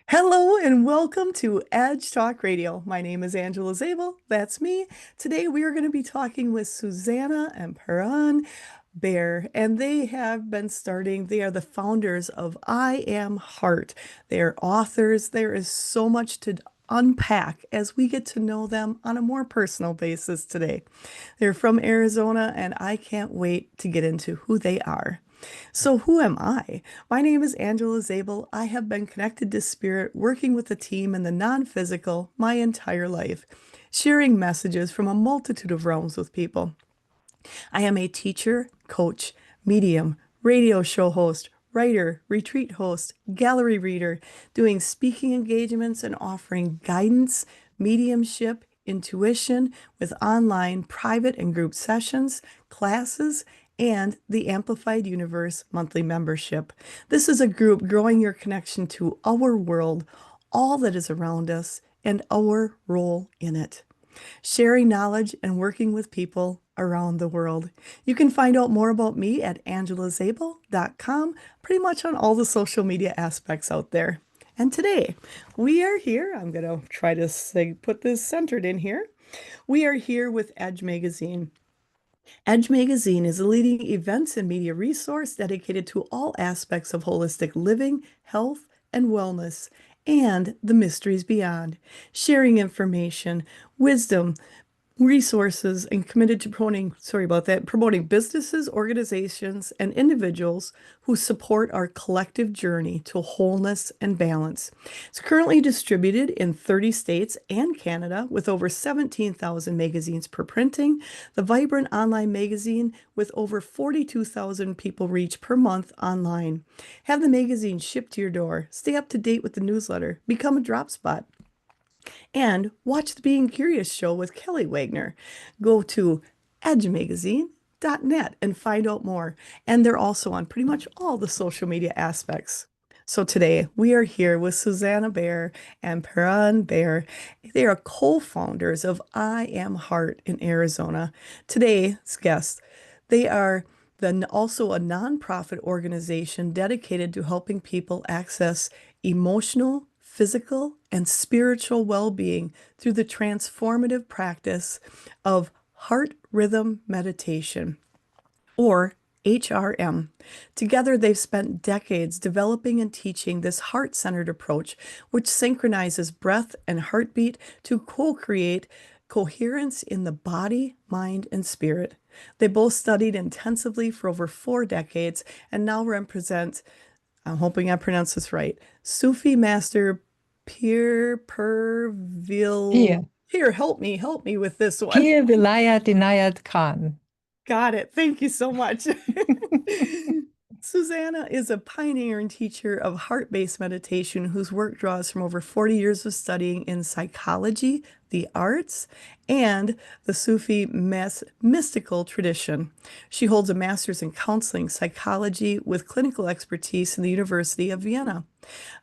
Hello and welcome to Edge Talk Radio. My name is Angela Zabel. That's me. Today we are going to be talking with Susanna and Puran Bair, and they are the founders of iamHeart. They are authors. There is so much to unpack as we get to know them on a more personal basis today. They're from Arizona, and I can't wait to get into who they are. So, who am I? My name is Angela Zabel. I have been connected to spirit, working with the team in the non physical my entire life, sharing messages from a multitude of realms with people. I am a teacher, coach, medium, radio show host, writer, retreat host, gallery reader, doing speaking engagements and offering guidance, mediumship, intuition with online private and group sessions, classes, and the Amplified Universe monthly membership. This is a group growing your connection to our world, all that is around us, and our role in it, sharing knowledge and working with people around the world. You can find out more about me at angelazabel.com, pretty much on all the social media aspects out there. And today we are here. I'm going to try to put this centered in here. We are here with Edge Magazine. Edge Magazine is a leading events and media resource dedicated to all aspects of holistic living, health, and wellness, and the mysteries beyond, sharing information, wisdom, resources, and committed to promoting businesses, organizations, and individuals who support our collective journey to wholeness and balance. It's currently distributed in 30 states and Canada with over 17,000 magazines per printing, the vibrant online magazine with over 42,000 people reach per month online. Have the magazine shipped to your door, stay up to date with the newsletter, become a drop spot, and watch the Being Curious show with Kelly Wagner. Go to edgemagazine.net and find out more. And they're also on pretty much all the social media aspects. So today we are here with Susanna Bair and Puran Bair. They are co-founders of iamHeart in Arizona. Today's guests, they are also a nonprofit organization dedicated to helping people access emotional, physical, and spiritual well-being through the transformative practice of heart rhythm meditation, or HRM. Together, they've spent decades developing and teaching this heart-centered approach, which synchronizes breath and heartbeat to co-create coherence in the body, mind, and spirit. They both studied intensively for over 4 decades and now represent, I'm hoping I pronounce this right, Sufi master Pierre Perville. Pir, Here, help me with this one. Pir Vilayat Inayat Khan. Got it. Thank you so much. Susanna is a pioneer and teacher of heart-based meditation whose work draws from over 40 years of studying in psychology, the arts, and the Sufi mystical tradition. She holds a master's in counseling psychology with clinical expertise in the University of Vienna.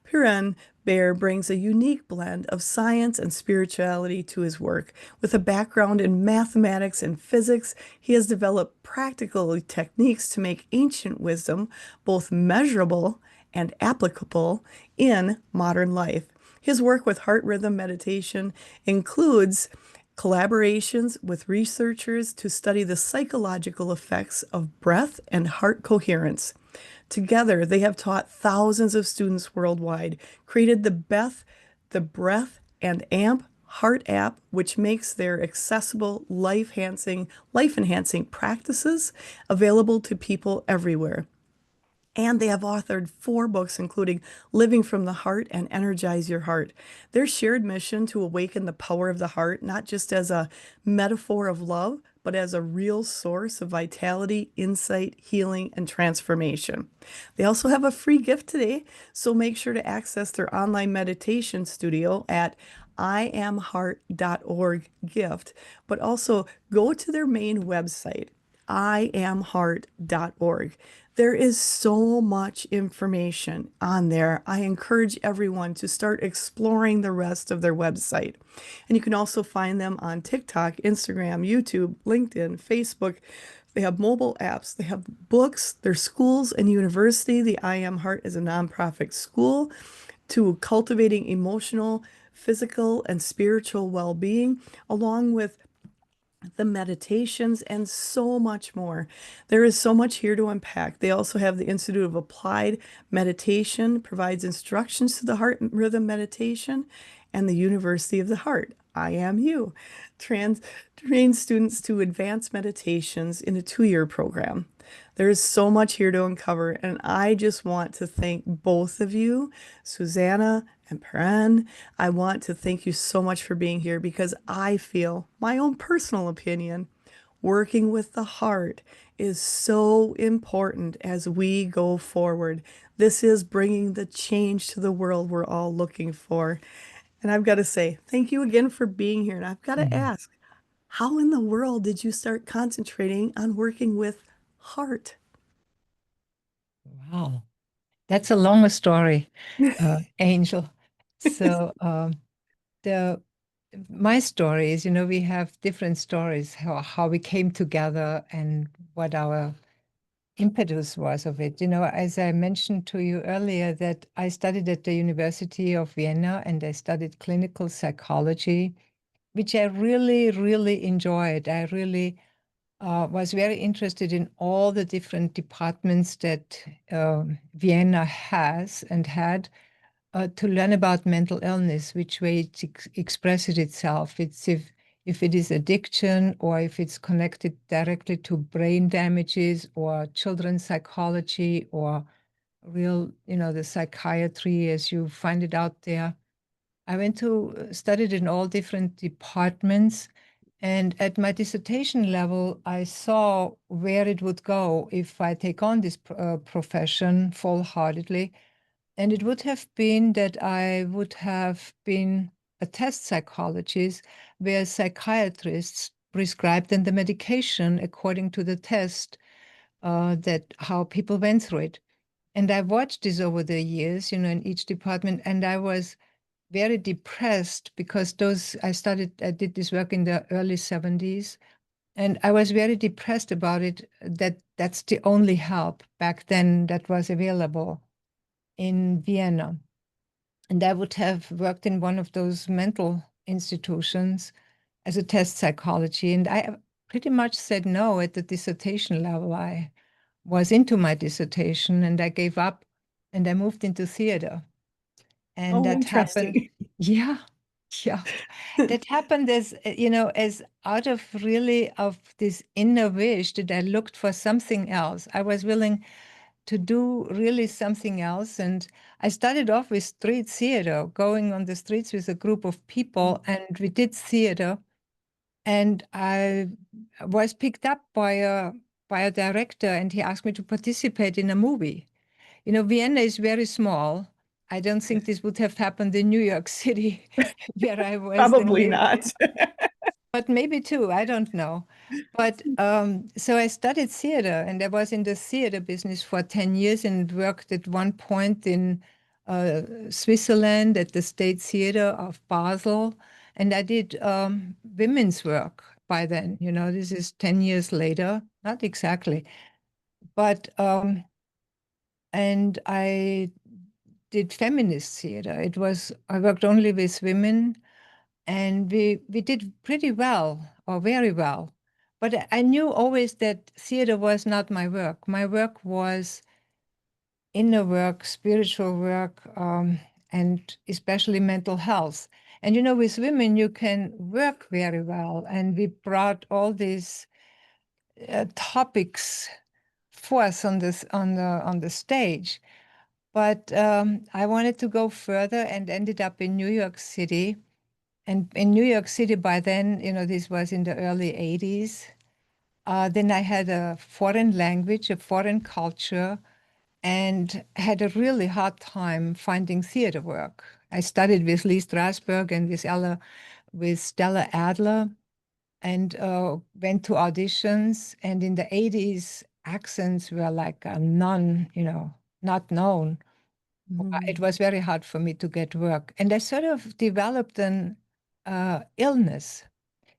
Puran Bair brings a unique blend of science and spirituality to his work. With a background in mathematics and physics, he has developed practical techniques to make ancient wisdom both measurable and applicable in modern life. His work with heart rhythm meditation includes collaborations with researchers to study the psychological effects of breath and heart coherence. Together, they have taught thousands of students worldwide, created the Breath and AMP Heart app, which makes their accessible life-enhancing practices available to people everywhere. And they have authored 4 books, including Living from the Heart and Energize Your Heart. Their shared mission to awaken the power of the heart, not just as a metaphor of love, but as a real source of vitality, insight, healing, and transformation. They also have a free gift today, so make sure to access their online meditation studio at iamheart.org gift, but also go to their main website, iamheart.org. There is so much information on there. I encourage everyone to start exploring the rest of their website. And you can also find them on TikTok, Instagram, YouTube, LinkedIn, Facebook. They have mobile apps, they have books, their schools and university. The iamHeart is a nonprofit school. to cultivating emotional, physical, and spiritual well-being, along with the meditations, and so much more. There is so much here to unpack. They also have the Institute of Applied Meditation, provides instructions to the heart rhythm meditation, and the University of the Heart, iamU, trans trains students to advance meditations in a 2-year program. There is so much here to uncover, and I just want to thank both of you, Susanna and Puran. I want to thank you so much for being here because I feel, my own personal opinion, working with the heart is so important as we go forward. This is bringing the change to the world we're all looking for. And I've got to say, thank you again for being here. And I've got to Mhm. ask, how in the world did you start concentrating on working with heart? Wow, that's a longer story, Angel. So the my story is, we have different stories, how we came together and what our impetus was of it. As I mentioned to you earlier, that I studied at the University of Vienna and I studied clinical psychology, which I really, really enjoyed. I really was very interested in all the different departments that Vienna has and had to learn about mental illness, which way it expresses itself. It's if it is addiction or if it's connected directly to brain damages or children's psychology or real, the psychiatry as you find it out there. I went to studied in all different departments, and at my dissertation level, I saw where it would go if I take on this profession full-heartedly. And it would have been that I would have been a test psychologist where psychiatrists prescribed them the medication according to the test that how people went through it. And I watched this over the years, in each department, and I was very depressed because I did this work in the early 70s, and I was very depressed about it, that that's the only help back then that was available in Vienna. And I would have worked in one of those mental institutions as a test psychology. And I pretty much said no at the dissertation level. I was into my dissertation and I gave up and I moved into theater. And Oh, that happened, interesting. yeah, yeah. That happened as, as out of really of this inner wish that I looked for something else. I was willing to do really something else. And I started off with street theater, going on the streets with a group of people, and we did theater. And I was picked up by a director, and he asked me to participate in a movie. Vienna is very small. I don't think this would have happened in New York City, where I was then Probably living. not. But maybe too, I don't know. But so I studied theater and I was in the theater business for 10 years and worked at one point in Switzerland at the State Theater of Basel. And I did women's work by then. This is 10 years later, not exactly. But, and I did feminist theater. I worked only with women and we did pretty well or very well. But I knew always that theater was not my work. My work was inner work, spiritual work, and especially mental health. And with women, you can work very well. And we brought all these topics forth on the stage. But I wanted to go further and ended up in New York City. And in New York City by then, this was in the early 80s. Then I had a foreign language, a foreign culture, and had a really hard time finding theater work. I studied with Lee Strasberg and with Stella Adler, and went to auditions. And in the 80s, accents were like a not known. It Mhm. was very hard for me to get work. And I sort of developed an illness,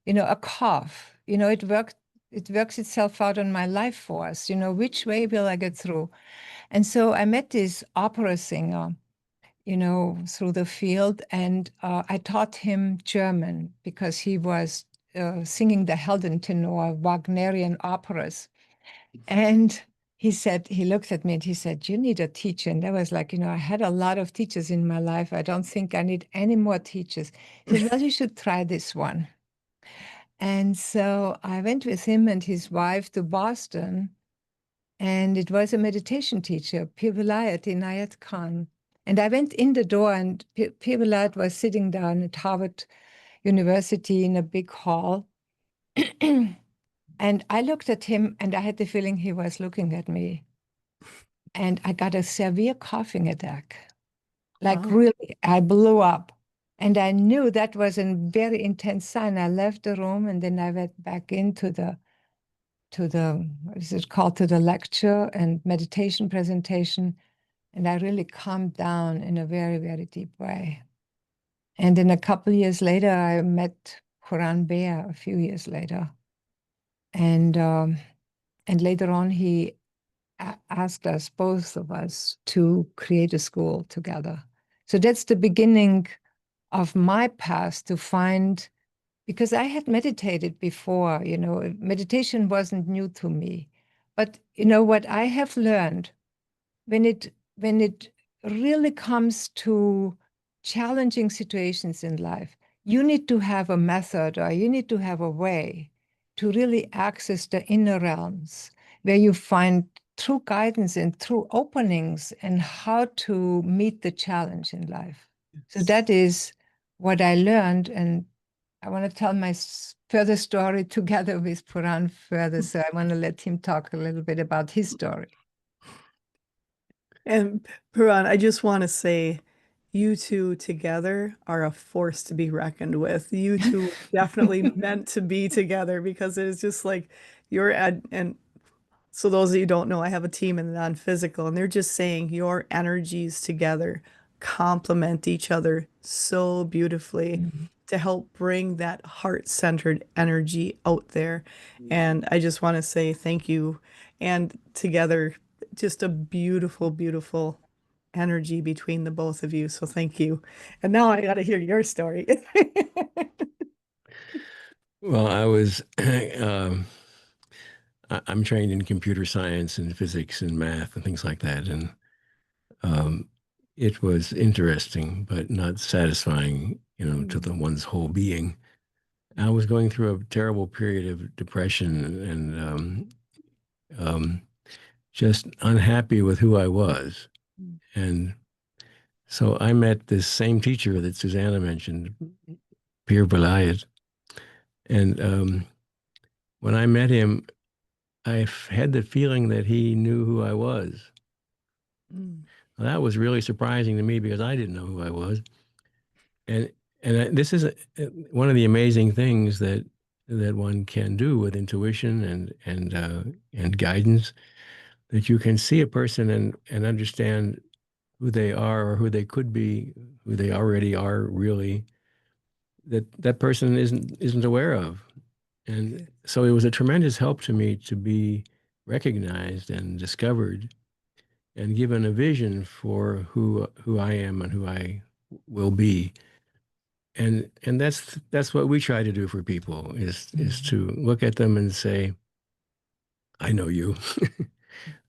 a cough. It works itself out on my life force. Which way will I get through? And so I met this opera singer through the field. And I taught him German because he was singing the Heldentenor Wagnerian operas. And he looked at me and he said, "You need a teacher." And that was like, I had a lot of teachers in my life. I don't think I need any more teachers. He said, "Well, you should try this one." And so I went with him and his wife to Boston, and it was a meditation teacher, Pir Inayat Khan. And I went in the door, and Pir was sitting down at Harvard University in a big hall. And I looked at him, and I had the feeling he was looking at me. And I got a severe coughing attack. Like Wow. really, I blew up. And I knew that was a very intense sign. I left the room, and then I went back into what is it called, to the lecture and meditation presentation. And I really calmed down in a very, very deep way. And then a couple of years later, I met Puran Bair a few years later. And later on, he asked us, both of us, to create a school together. So that's the beginning of my path to find, because I had meditated before, meditation wasn't new to me. But what I have learned, when it really comes to challenging situations in life, you need to have a method, or you need to have a way to really access the inner realms where you find true guidance and true openings and how to meet the challenge in life. So Yes. that is what I learned, and I want to tell my further story together with Puran further. So I want to let him talk a little bit about his story. And Puran, I just want to say, you two together are a force to be reckoned with. You two were definitely meant to be together because it is just like you're at, and so those of you who don't know, I have a team in the non-physical, and they're just saying your energies together complement each other so beautifully Mhm. to help bring that heart-centered energy out there. And I just want to say thank you. And together, just a beautiful, beautiful energy between the both of you. So thank you. And now I got to hear your story. Well, I was, I'm trained in computer science and physics and math and things like that. And um, it was interesting, but not satisfying, to Mm, the one's whole being. I was going through a terrible period of depression and um, just unhappy with who I was. mm, And so I met this same teacher that Susanna mentioned, Pir Balayat. And when I met him, had the feeling that he knew who I was. mm. Well, that was really surprising to me because I didn't know who I was. And this is one of the amazing things that one can do with intuition and guidance, that you can see a person and understand who they are or who they could be, who they already are really, that that person isn't aware of. And Okay. so it was a tremendous help to me to be recognized and discovered and given a vision for who I am and who I will be. And that's what we try to do for people is Mhm. to look at them and say, I know you.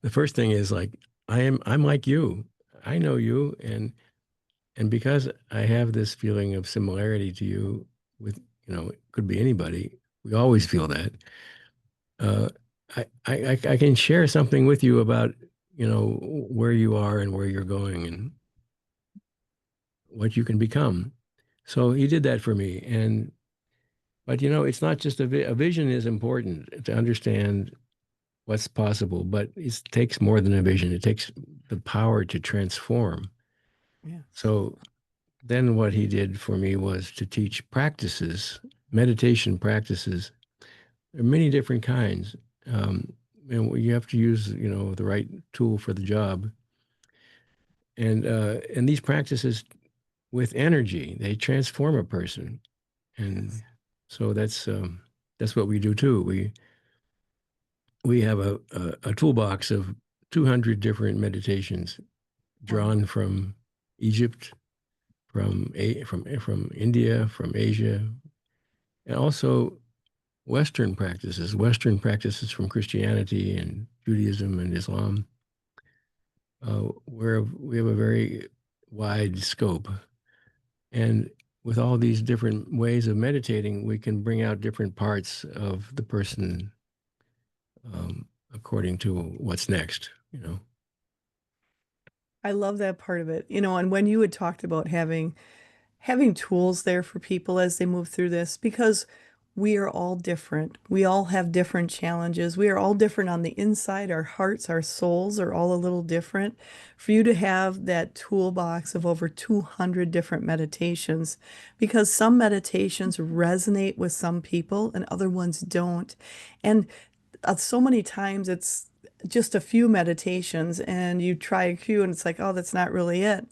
The first thing is like, I'm like you. I know you, and because I have this feeling of similarity to you with, it could be anybody. We always feel that. Uh, I can share something with you about, where you are and where you're going and what you can become. So he did that for me. But it's not just a vision is important to understand what's possible, but it takes more than a vision. It takes the power to transform. Yes. So then what he did for me was to teach practices, meditation practices. There are many different kinds. Um, and you have to use, the right tool for the job. And these practices with energy, they transform a person. And Yes. so that's what we do too. We have a toolbox of 200 different meditations Wow. drawn from Egypt, from India, from Asia, and also Western practices from Christianity and Judaism and Islam, where we have a very wide scope. And with all these different ways of meditating, we can bring out different parts of the person according to what's next, you know. I love that part of it. And when you had talked about having tools there for people as they move through this, because we are all different. We all have different challenges. We are all different on the inside. Our hearts, our souls are all a little different. For you to have that toolbox of over 200 different meditations, because some meditations resonate with some people and other ones don't. And so many times it's just a few meditations and you try a few and it's like, oh, that's not really it.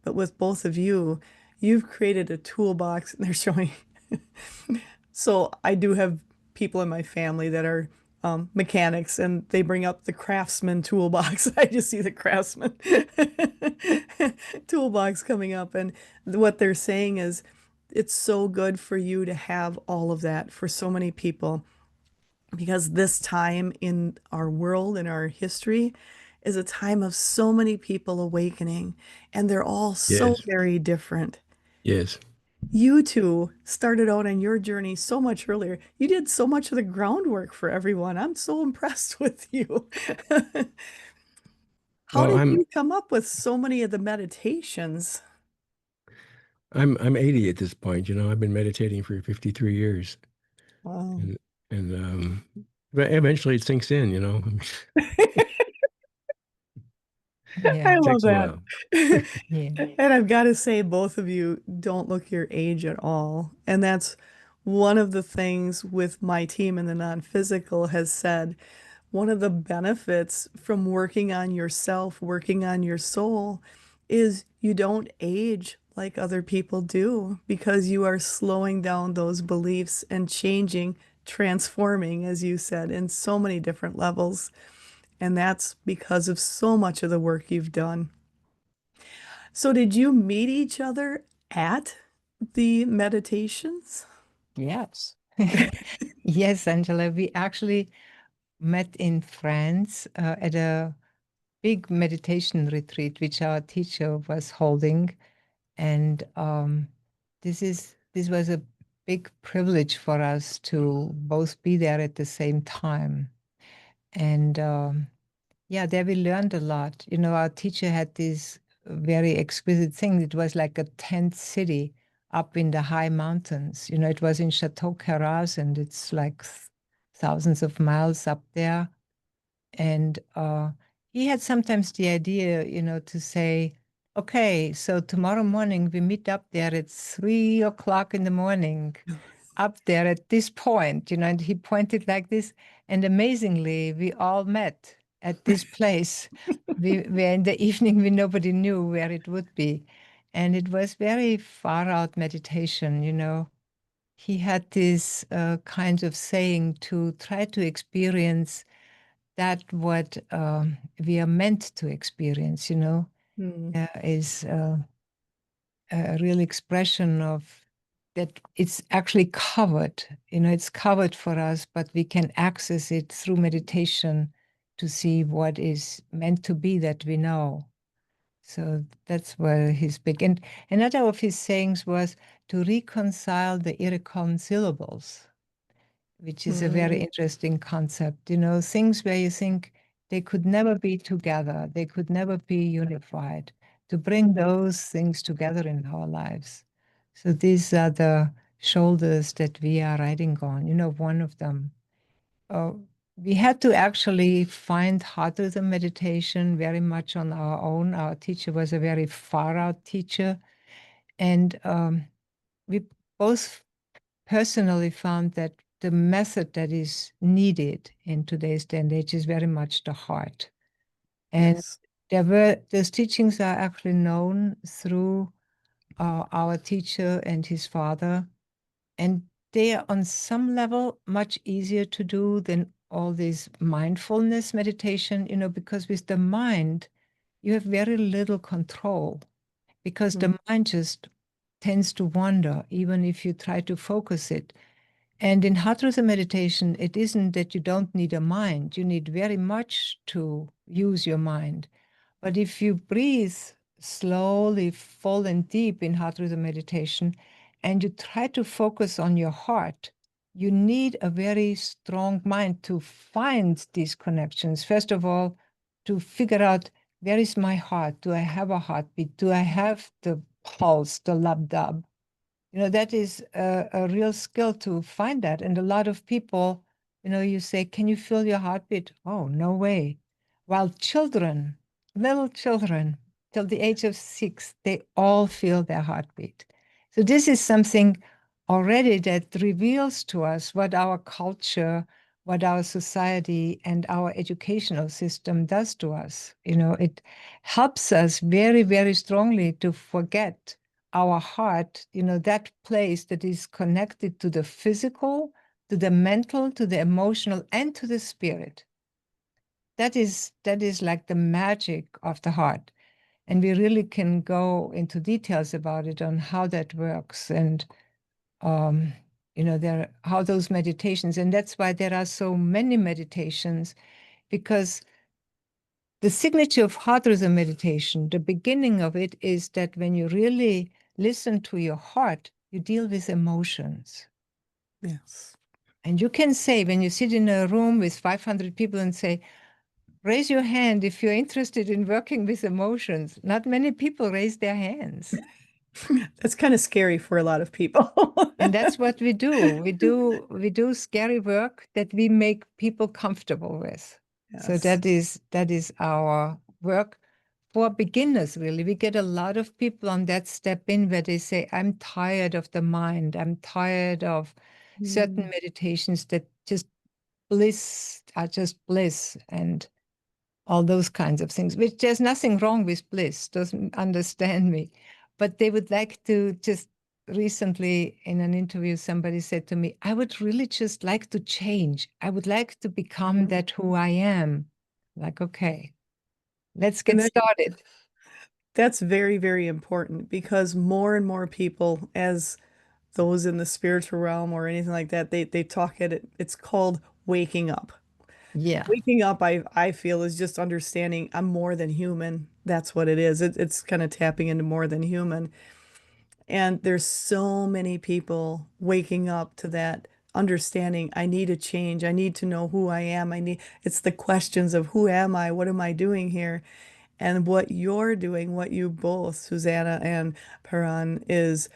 But with both of you, you've created a toolbox and they're showing. So I do have people in my family that are mechanics and they bring up the craftsman toolbox. I just see the craftsman toolbox coming up. And what they're saying is it's so good for you to have all of that for so many people because this time in our world, in our history, is a time of so many people awakening, and they're all so Yes, very different. yes. You two started out on your journey so much earlier. You did so much of the groundwork for everyone. I'm so impressed with you. How Well, did you come up with so many of the meditations? I'm 80 at this point. You know, I've been meditating for 53 years, Wow. and but eventually it sinks in. You know, I Yeah, it love takes a that. while. yeah, And I've got to say, both of you don't look your age at all. And that's one of the things with my team in the non-physical has said, one of the benefits from working on yourself, working on your soul, is you don't age like other people do because you are slowing down those beliefs and changing, transforming, as you said, in so many different levels. And that's because of so much of the work you've done. So, did you meet each other at the meditations? yes. Yes, Angela, we actually met in France at a big meditation retreat, which our teacher was holding. And this was a big privilege for us to both be there at the same time. And yeah, there we learned a lot. You know, our teacher had this very exquisite thing. It was like a tent city up in the high mountains. You know, it was in Chateau Carras, and it's like thousands of miles up there. And he had sometimes the idea, you know, to say, okay, so tomorrow morning we meet up there at 3 o'clock in the morning, up there at this point, you know, and he pointed like this. And amazingly, we all met at this place. We in the evening, nobody knew where it would be. And it was very far out meditation, you know. He had this kind of saying to try to experience that what we are meant to experience, you know, Hmm. is a real expression of that it's actually covered, you know, it's covered for us, but we can access it through meditation to see what is meant to be that we know. So that's where he's big. And another of his sayings was to reconcile the irreconcilables, which is a very Hmm. interesting concept. You know, things where you think they could never be together, they could never be unified, to bring those things together in our lives. So these are the shoulders that we are riding on. You know, one of them. Uh, we had to actually find how to do the meditation very much on our own. Our teacher was a very far out teacher. And we both personally found that the method that is needed in today's day and age is very much the heart. And Yes. those teachings are actually known through our teacher and his father, and they are on some level much easier to do than all this mindfulness meditation, you know, because with the mind, you have very little control. because Mm. the mind just tends to wander, even if you try to focus it. And in heart rhythm meditation, it isn't that you don't need a mind. You need very much to use your mind. But if you breathe slowly, full and deep in heart rhythm meditation, and you try to focus on your heart, you need a very strong mind to find these connections. First of all, to figure out, where is my heart? Do I have a heartbeat? Do I have the pulse, the lub dub? That is a real skill to find that. And a lot of people, you say, can you feel your heartbeat? Oh, no way. While children, little children, till the age of 6, they all feel their heartbeat. So this is something already that reveals to us what our culture, what our society and our educational system does to us. It helps us very, very strongly to forget our heart, that place that is connected to the physical, to the mental, to the emotional, and to the spirit. That is like the magic of the heart. And we really can go into details about it on how that works and how those meditations, and that's why there are so many meditations, because the signature of heart rhythm meditation, the beginning of it, is that when you really listen to your heart, you deal with emotions. Yes. And you can say, when you sit in a room with 500 people and say, raise your hand if you're interested in working with emotions, not many people raise their hands. That's kind of scary for a lot of people. And that's what we do. We do scary work that we make people comfortable with. So Yes. that is our work for beginners, really. We get a lot of people on that step in where they say, I'm tired of the mind. I'm tired of certain Mm. meditations that just are just bliss and all those kinds of things, which there's nothing wrong with bliss, doesn't understand me. But they would like to just, recently in an interview, somebody said to me, I would really just like to change. I would like to become that who I am. Like, okay, let's And get started. that's very, very important because more and more people, as those in the spiritual realm or anything like that, they talk at it. It's called waking up. Yeah. Waking up, I feel, is just understanding I'm more than human. That's what it is. It's kind of tapping into more than human. And there's so many people waking up to that understanding. I need a change. I need to know who I am. It's the questions of who am I? What am I doing here? And what you're doing, what you both, Susanna and Puran, is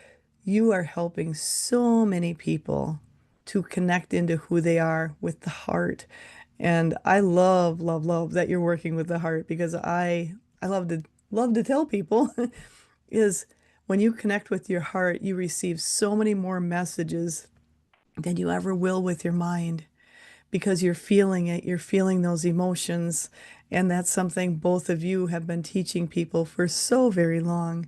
you are helping so many people to connect into who they are with the heart. And I love, love, love that you're working with the heart because I love to tell people is when you connect with your heart, you receive so many more messages than you ever will with your mind because you're feeling it, you're feeling those emotions. And that's something both of you have been teaching people for so very long.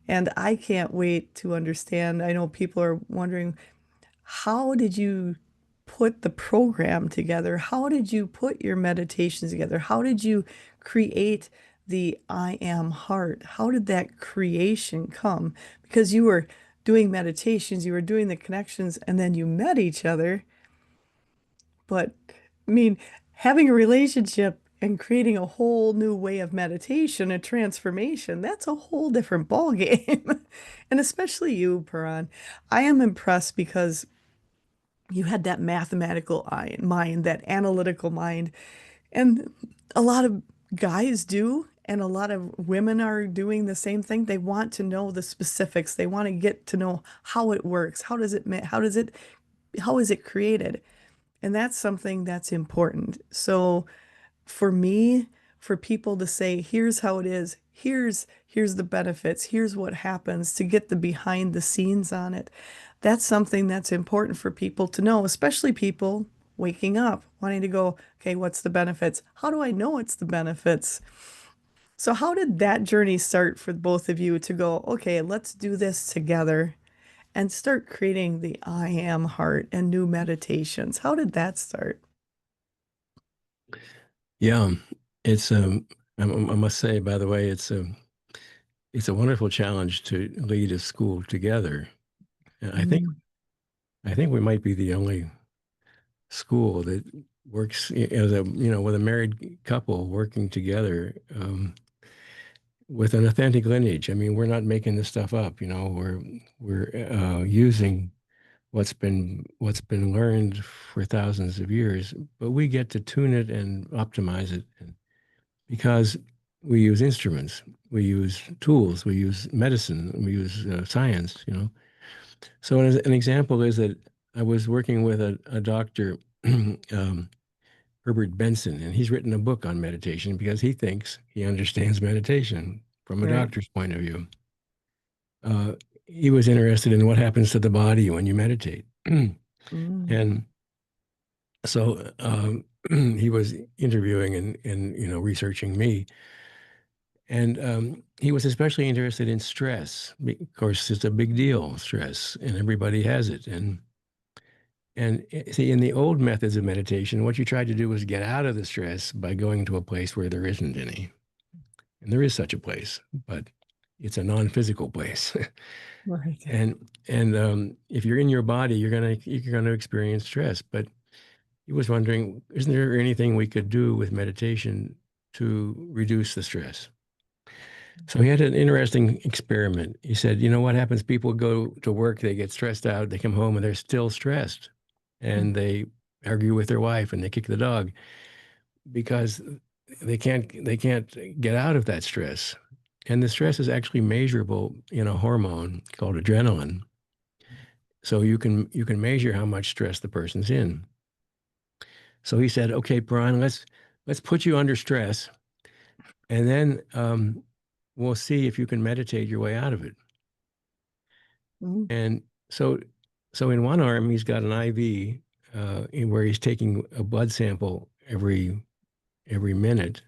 And I can't wait to understand. I know people are wondering, how did you put the program together? How did you put your meditations together? How did you create the I am heart? How did that creation come? Because you were doing meditations, you were doing the connections, and then you met each other. But I mean, having a relationship and creating a whole new way of meditation, a transformation, that's a whole different ball game. And especially you, Puran. I am impressed because you had that mathematical mind, that analytical mind. And a lot of guys do, and a lot of women are doing the same thing. They want to know the specifics. They want to get to know how it works. How is it created? And that's something that's important. So for me, for people to say, here's how it is, here's the benefits, here's what happens to get the behind the scenes on it. That's something that's important for people to know, especially people waking up, wanting to go, okay, what's the benefits? How do I know it's the benefits? So how did that journey start for both of you to go, okay, let's do this together and start creating the I am heart and new meditations? How did that start? Yeah, it's I must say, by the way, it's it's a wonderful challenge to lead a school together. And Mm. I think we might be the only school that works as a, with a married couple working together with an authentic lineage. I mean, we're not making this stuff up. We're using what's been learned for thousands of years, but we get to tune it and optimize it because we use instruments, we use tools, we use medicine, we use science. So an example is that I was working with a doctor, Herbert Benson, and he's written a book on meditation because he thinks he understands meditation from a Right. doctor's point of view. Uh, he was interested in what happens to the body when you meditate. Mm. And so he was interviewing and researching me, and he was especially interested in stress. Of course, it's a big deal, stress, and everybody has it. And see, in the old methods of meditation, what you tried to do was get out of the stress by going to a place where there isn't any. And there is such a place, but it's a non-physical place. Right. And if you're in your body, you're gonna experience stress. But he was wondering, isn't there anything we could do with meditation to reduce the stress? So he had an interesting experiment. He said, you know what happens? People go to work, they get stressed out, they come home and they're still stressed. Mm. And they argue with their wife and they kick the dog because they can't get out of that stress. And the stress is actually measurable in a hormone called adrenaline. So you can measure how much stress the person's in. So he said, okay, Brian, let's put you under stress, and then we'll see if you can meditate your way out of it. Mm. And so in one arm, he's got an IV where he's taking a blood sample every minute,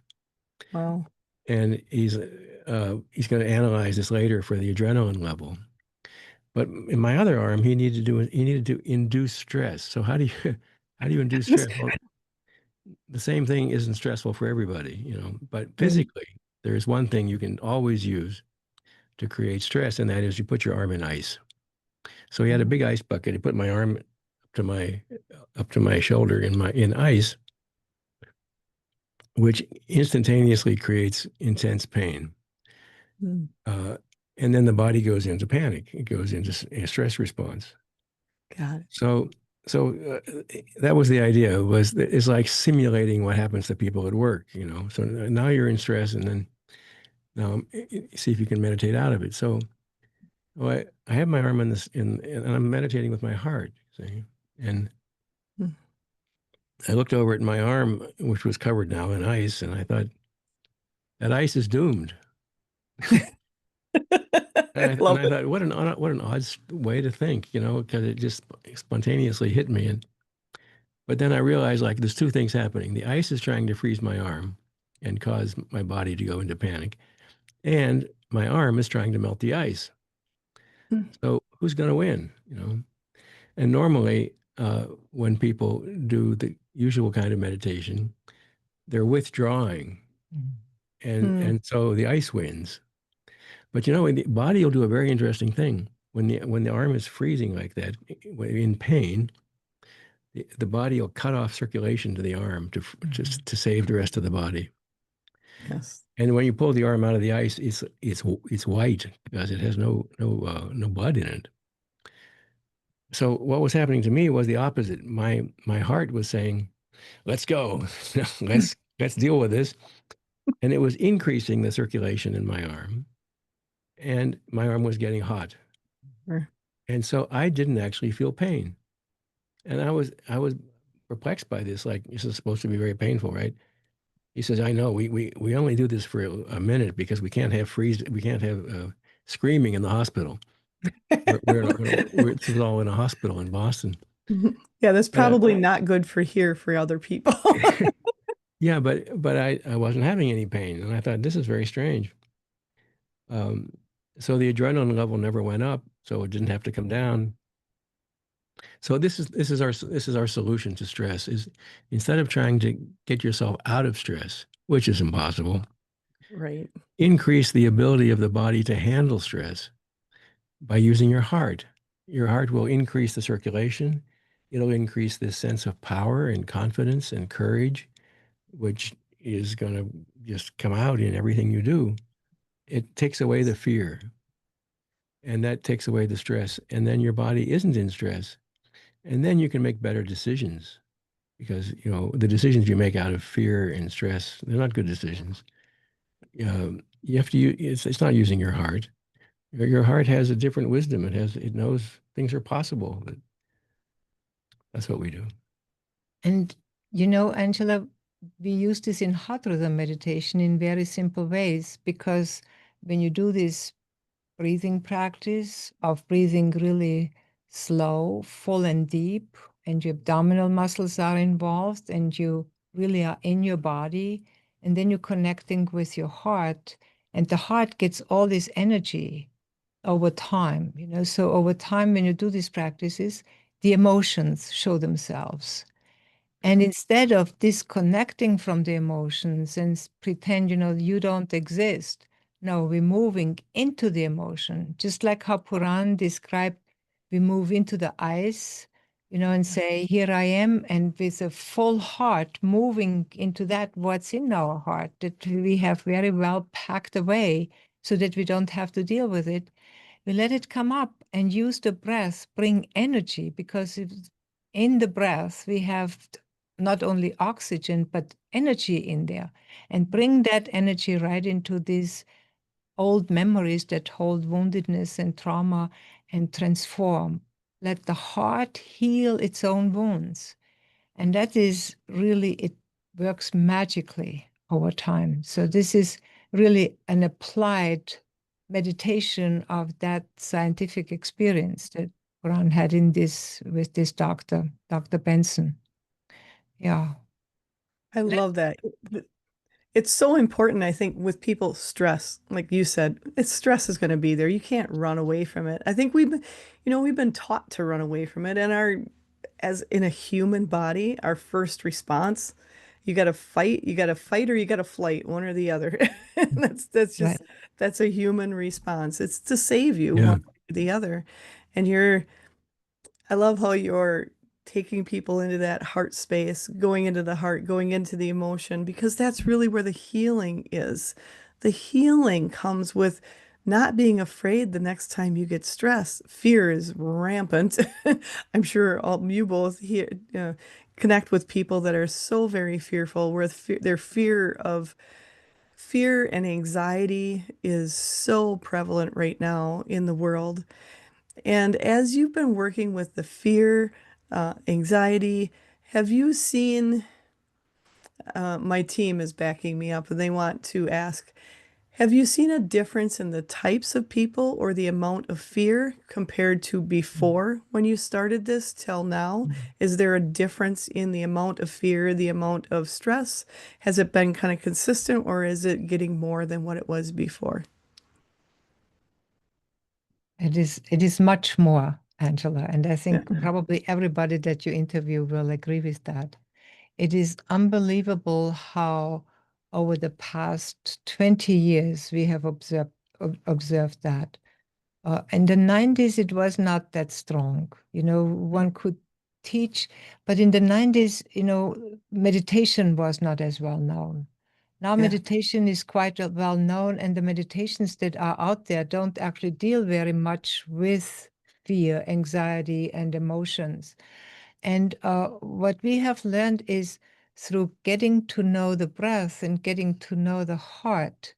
Wow. and he's going to analyze this later for the adrenaline level. But in my other arm, he needed to induce stress. So how do you how do you induce stress? Well, the same thing isn't stressful for everybody. But Mm. physically, there is one thing you can always use to create stress, and that is you put your arm in ice. So he had a Mm. big ice bucket. He put my arm to my up to my shoulder in ice, which instantaneously creates intense pain. Mm. Uh, and then the body goes into panic. It goes into a stress response. Got it. So that was the idea. It's like simulating what happens to people at work. So now you're in stress, and then now see if you can meditate out of it. So I have my arm in this, and I'm meditating with my heart. See, and Mm. I looked over at my arm, which was covered now in ice, and I thought that ice is doomed. And I I, and love I it. thought, what an odd way to think, because it just spontaneously hit me. But then I realized, like, there's two things happening. The ice is trying to freeze my arm and cause my body to go into panic, and my arm is trying to melt the ice. Mm. So who's going to win? And normally, when people do the usual kind of meditation, they're withdrawing, Mm. and so the ice wins. But the body will do a very interesting thing when the arm is freezing like that, in pain. The body will cut off circulation to the arm to save the rest of the body. Yes. And when you pull the arm out of the ice, it's white because it has no blood in it. So what was happening to me was the opposite. My heart was saying, "Let's go, let's deal with this," and it was increasing the circulation in my arm, and my arm was getting hot, Sure. and so I didn't actually feel pain, and I was perplexed by this. Like, this is supposed to be very painful, right? He says, "I know. We only do this for a minute because we can't have screaming in the hospital. This is all in a hospital in Boston." Yeah, that's But probably not good for here for other people. yeah, but I wasn't having any pain, and I thought this is very strange. Um, so the adrenaline level never went up, so it didn't have to come down. So this is our solution to stress is instead of trying to get yourself out of stress, which is impossible, Right. Increase the ability of the body to handle stress by using your heart. Your heart will increase the circulation. It'll increase this sense of power and confidence and courage, which is going to just come out in everything you do. It takes away the fear, and that takes away the stress. And then your body isn't in stress. And then you can make better decisions because, the decisions you make out of fear and stress, they're not good decisions. You have to use, it's not using your heart. Your heart has a different wisdom. It knows things are possible. That's what we do. And Angela, we use this in heart rhythm meditation in very simple ways, because when you do this breathing practice of breathing really slow, full and deep, and your abdominal muscles are involved and you really are in your body, and then you're connecting with your heart, and the heart gets all this energy over time, So over time, when you do these practices, the emotions show themselves. And instead of disconnecting from the emotions and pretend, you don't exist, no, we're moving into the emotion. Just like how Puran described, we move into the ice, and say, here I am, and with a full heart, moving into that, what's in our heart, that we have very well packed away so that we don't have to deal with it. We let it come up and use the breath, bring energy, because in the breath, we have not only oxygen, but energy in there, and bring that energy right into these old memories that hold woundedness and trauma, and transform. Let the heart heal its own wounds. And that is really, it works magically over time. So this is really an applied meditation of that scientific experience that Brown had with this doctor, Dr. Benson. Yeah. I love that. It's so important, I think, with people stress, like you said, stress is going to be there. You can't run away from it. I think we've been taught to run away from it, and as in a human body, our first response, you got to fight, or you got to flight, one or the other. That's Right. just that's a human response. It's to save you, Yeah. one or the other, and I love how you're taking people into that heart space, going into the heart, going into the emotion, because that's really where the healing is. The healing comes with not being afraid the next time you get stressed. Fear is rampant. I'm sure you both here connect with people that are so very fearful, where their fear and anxiety is so prevalent right now in the world. And as you've been working with the fear, anxiety, have you seen, my team is backing me up and they want to ask, have you seen a difference in the types of people or the amount of fear compared to before when you started this till now? Is there a difference in the amount of fear, the amount of stress? Has it been kind of consistent, or is it getting more than what it was before? It is much more, Angela, and I Yeah. think probably everybody that you interview will agree with that. It is unbelievable how over the past 20 years we have observed that. In the 90s, it was not that strong. One could teach, but in the 90s, meditation was not as well known. Now, Yeah. meditation is quite well known, and the meditations that are out there don't actually deal very much with fear, anxiety, and emotions. And what we have learned is through getting to know the breath and getting to know the heart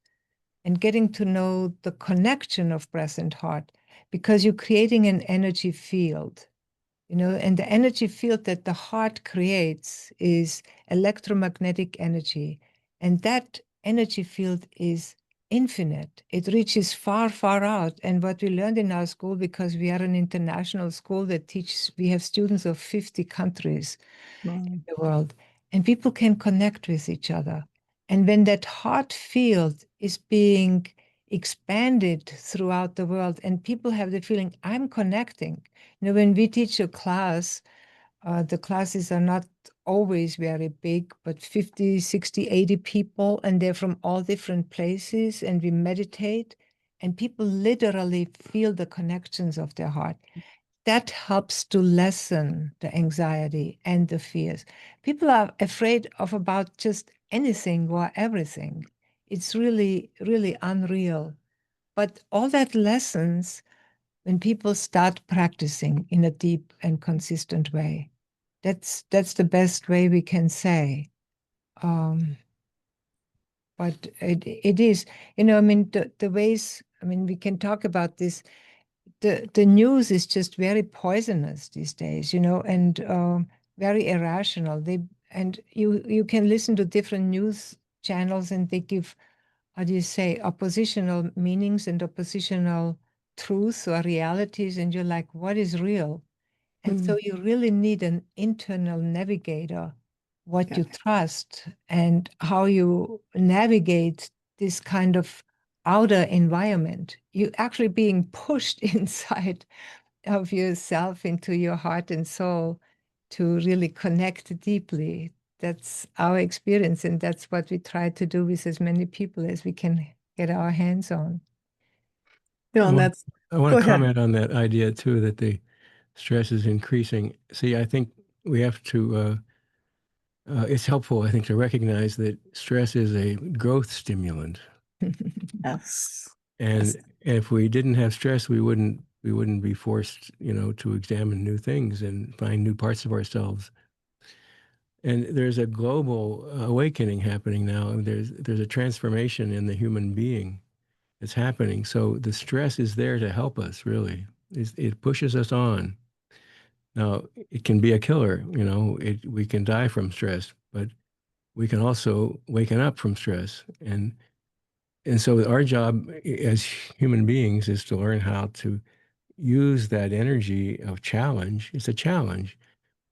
and getting to know the connection of breath and heart, because you're creating an energy field, and the energy field that the heart creates is electromagnetic energy. And that energy field is infinite. It reaches far, far out. And what we learned in our school, because we are an international school that teaches, we have students of 50 countries Wow. the world, and people can connect with each other. And when that heart field is being expanded throughout the world, and people have the feeling, I'm connecting. When we teach a class, the classes are not always very big, but 50, 60, 80 people, and they're from all different places, and we meditate, and people literally feel the connections of their heart. That helps to lessen the anxiety and the fears. People are afraid of about just anything or everything. It's really, really unreal. But all that lessens when people start practicing in a deep and consistent way. That's the best way we can say. Um, but it is, I mean, the ways, I mean, we can talk about this. The news is just very poisonous these days, and very irrational. And you can listen to different news channels, and they give, how do you say, oppositional meanings and oppositional truths or realities, and you're like, what is real? And Mm, so you really need an internal navigator, what yeah. you trust and how you navigate this kind of outer environment. You actually being pushed inside of yourself into your heart and soul to really connect deeply. That's our experience, and that's what we try to do with as many people as we can get our hands on. I And want, that's, I want go to ahead. comment on that idea too, that the stress is increasing. See, I think we have to, it's helpful, I think, to recognize that stress is a growth stimulant. Yes. Yes. And if we didn't have stress, we wouldn't be forced, to examine new things and find new parts of ourselves. And there's a global awakening happening now. There's a transformation in the human being that's happening. So the stress is there to help us, really. It pushes us on. Now, it can be a killer, we can die from stress, but we can also waken up from stress. And so our job as human beings is to learn how to use that energy of challenge. It's a challenge,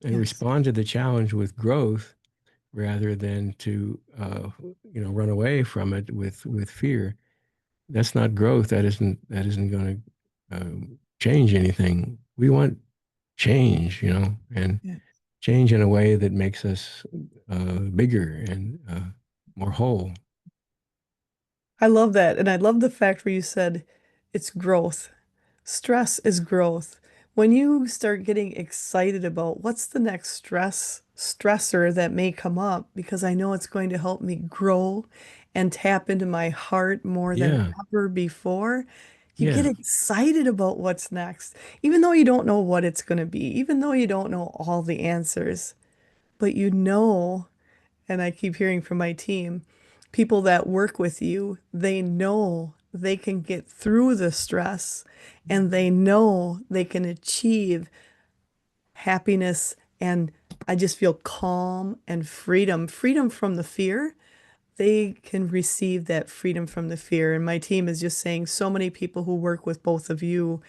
and Yes. respond to the challenge with growth rather than to run away from it with fear. That's not growth. That isn't going to change anything. We want change, and Yeah. change in a way that makes us bigger and more whole. I love that. And I love the fact where you said it's growth. Stress is growth. When you start getting excited about what's the next stressor that may come up, because I know it's going to help me grow and tap into my heart more than Yeah, ever before, you get yeah, excited about what's next, even though you don't know what it's going to be, even though you don't know all the answers, but you know, and I keep hearing from my team, people that work with you, they know they can get through the stress and they know they can achieve happiness. And I just feel calm and freedom from the fear. They can receive that freedom from the fear. And my team is just saying so many people who work with both of you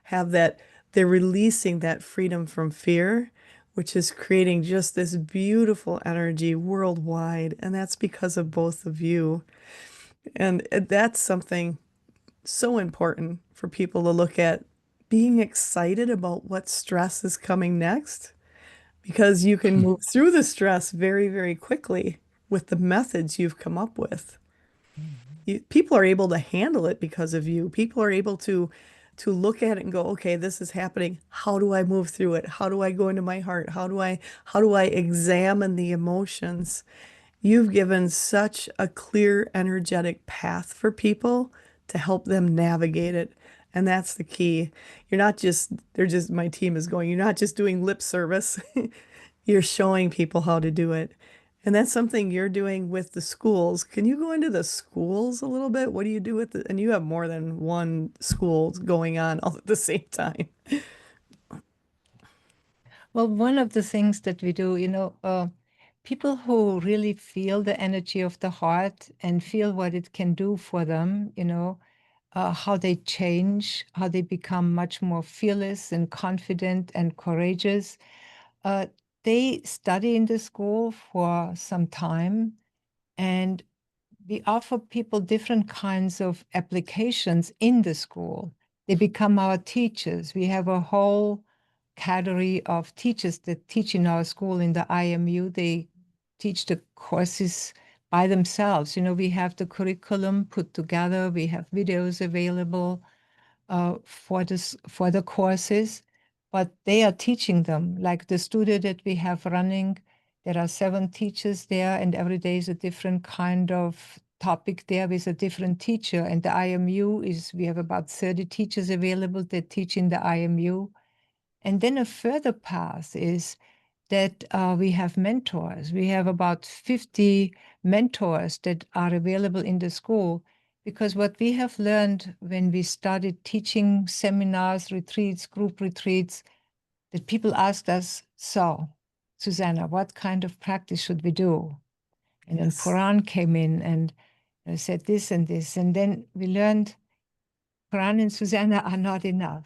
have that, they're releasing that freedom from fear, which is creating just this beautiful energy worldwide. And that's because of both of you. And that's something so important for people to look at, being excited about what stress is coming next, because you can move through the stress very, very quickly with the methods you've come up with. People are able to handle it because of you. People are able to look at it and go, okay, this is happening. How do I move through it? How do I go into my heart? How do I examine the emotions? You've given such a clear, energetic path for people to help them navigate it. And that's the key. You're not just, they're just, my team is going, you're not just doing lip service. You're showing people how to do it. And that's something you're doing with the schools. Can you go into the schools a little bit? What do you do with it? And you have more than one school going on all at the same time. Well, one of the things that we do, people who really feel the energy of the heart and feel what it can do for them, how they change, how they become much more fearless and confident and courageous. Uh, they study in the school for some time, and we offer people different kinds of applications in the school. They become our teachers. We have a whole cadre of teachers that teach in our school in the iamU. They teach the courses by themselves. We have the curriculum put together. We have videos available for the courses, but they are teaching them. Like the studio that we have running, there are 7 teachers there, and every day is a different kind of topic there with a different teacher. And the iamU we have about 30 teachers available that teach in the iamU. And then a further path is that we have mentors. We have about 50 mentors that are available in the school, because what we have learned when we started teaching seminars, retreats, group retreats, that people asked us, so, Susanna, what kind of practice should we do? And then Puran came in and said this and this. And then we learned Puran and Susanna are not enough.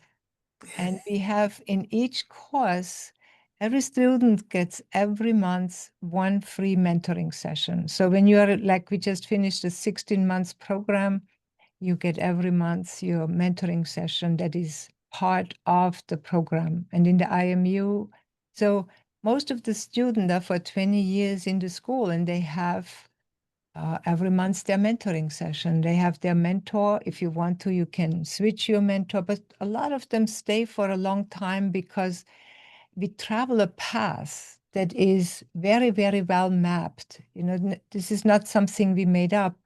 And we have in each course, every student gets every month 1 free mentoring session. So when you are like, we just finished a 16 months program, you get every month your mentoring session that is part of the program. And in the iamU, so most of the students are for 20 years in the school, and they have every month their mentoring session. They have their mentor. If you want to, you can switch your mentor, but a lot of them stay for a long time because we travel a path that is very, very well mapped. This is not something we made up,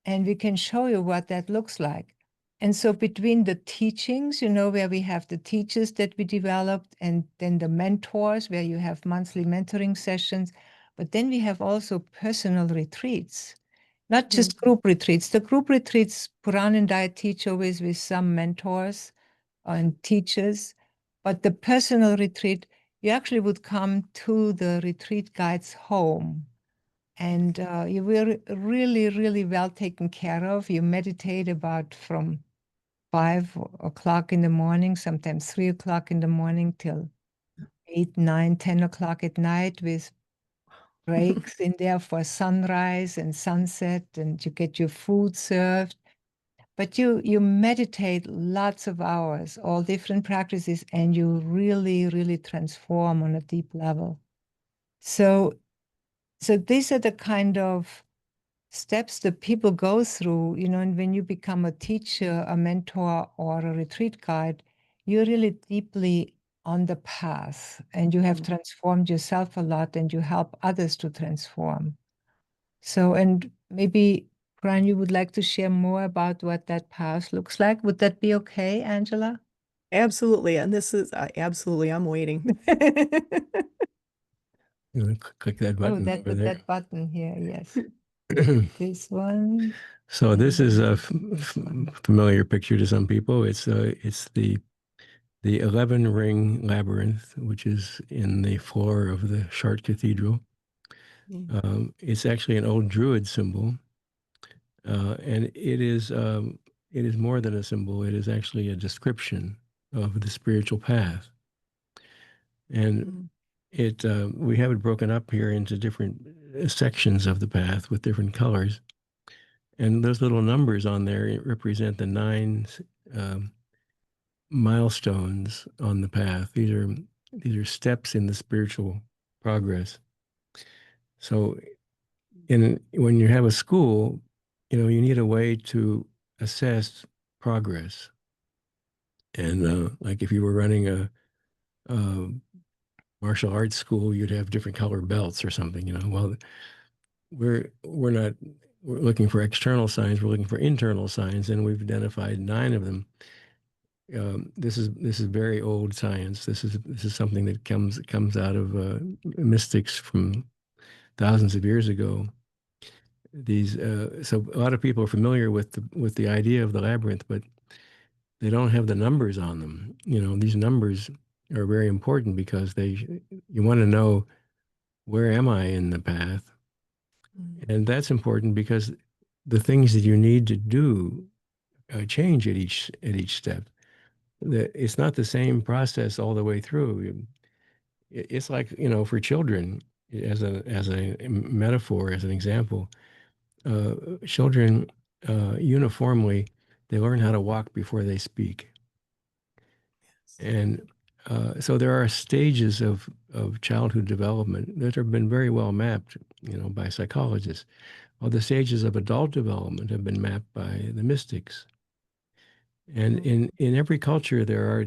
and we can show you what that looks like. And so between the teachings, where we have the teachers that we developed, and then the mentors, where you have monthly mentoring sessions, but then we have also personal retreats, not just group retreats. The group retreats, Puran and I teach always with some mentors and teachers, but the personal retreat, you actually would come to the retreat guide's home, and you were really, really well taken care of. You meditate about from 5 o'clock in the morning, sometimes 3 o'clock in the morning till 8, 9, 10 o'clock at night, with breaks in there for sunrise and sunset, and you get your food served. But you meditate lots of hours, all different practices, and you really, really transform on a deep level. So these are the kind of steps that people go through, and when you become a teacher, a mentor, or a retreat guide, you're really deeply on the path, and you have transformed yourself a lot, and you help others to transform. So, and maybe, Brian, you would like to share more about what that path looks like. Would that be okay, Angela? Absolutely. And this is absolutely, I'm waiting. Click that button over there. That button here, yes. This one. So this is a familiar picture to some people. It's the 11-ring labyrinth, which is in the floor of the Chartres Cathedral. It's actually an old Druid symbol, and it is more than a symbol. It is actually a description of the spiritual path, and we have it broken up here into different sections of the path with different colors. And those little numbers on there represent the 9 milestones on the path. These are steps in the spiritual progress. So when you have a school, you need a way to assess progress. And like if you were running a martial arts school, you'd have different color belts or something. Well, we're looking for external signs. We're looking for internal signs, and we've identified 9 of them. This is very old science. This is something that comes out of mystics from thousands of years ago. So a lot of people are familiar with the idea of the labyrinth, but they don't have the numbers on them. These numbers are very important because you want to know, where am I in the path? And that's important because the things that you need to do change at each step. It's not the same process all the way through. It's like, for children, as a metaphor, as an example, children uniformly, they learn how to walk before they speak. And So there are stages of childhood development that have been very well mapped, by psychologists. Well, the stages of adult development have been mapped by the mystics. And Mm. in every culture there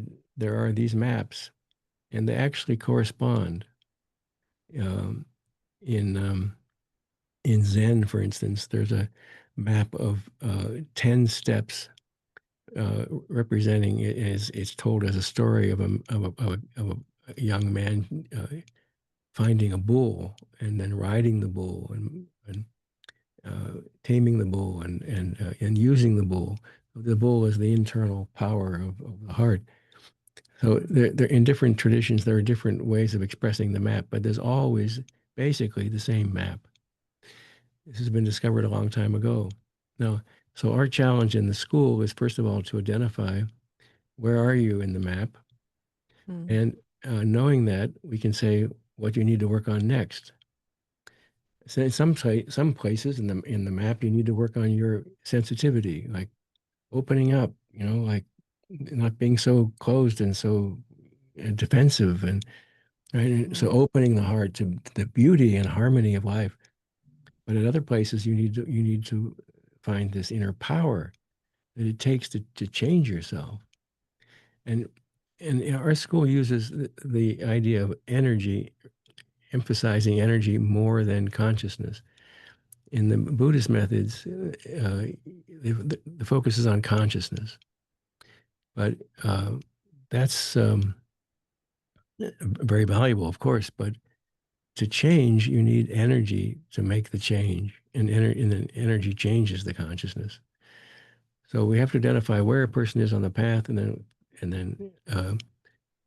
are these maps, and they actually correspond. Um, in in Zen, for instance, there's a map of 10 steps representing it as it's told as a story of a young man finding a bull and then riding the bull and taming the bull and using the bull. The bull is the internal power of the heart. So they're in different traditions. There are different ways of expressing the map, but there's always basically the same map. This has been discovered a long time ago. Now, so our challenge in the school is first of all to identify where are you in the map, Mm. and knowing that we can say what you need to work on next. So in some places in the map you need to work on your sensitivity, like opening up, like not being so closed and so defensive, and right. So Mm. opening the heart to the beauty and harmony of life. But at other places you need to find this inner power that it takes to change yourself. And our school uses the idea of energy, emphasizing energy more than consciousness. In the Buddhist methods, the focus is on consciousness, but that's very valuable, of course. But to change, you need energy to make the change, and then energy changes the consciousness. So we have to identify where a person is on the path, and then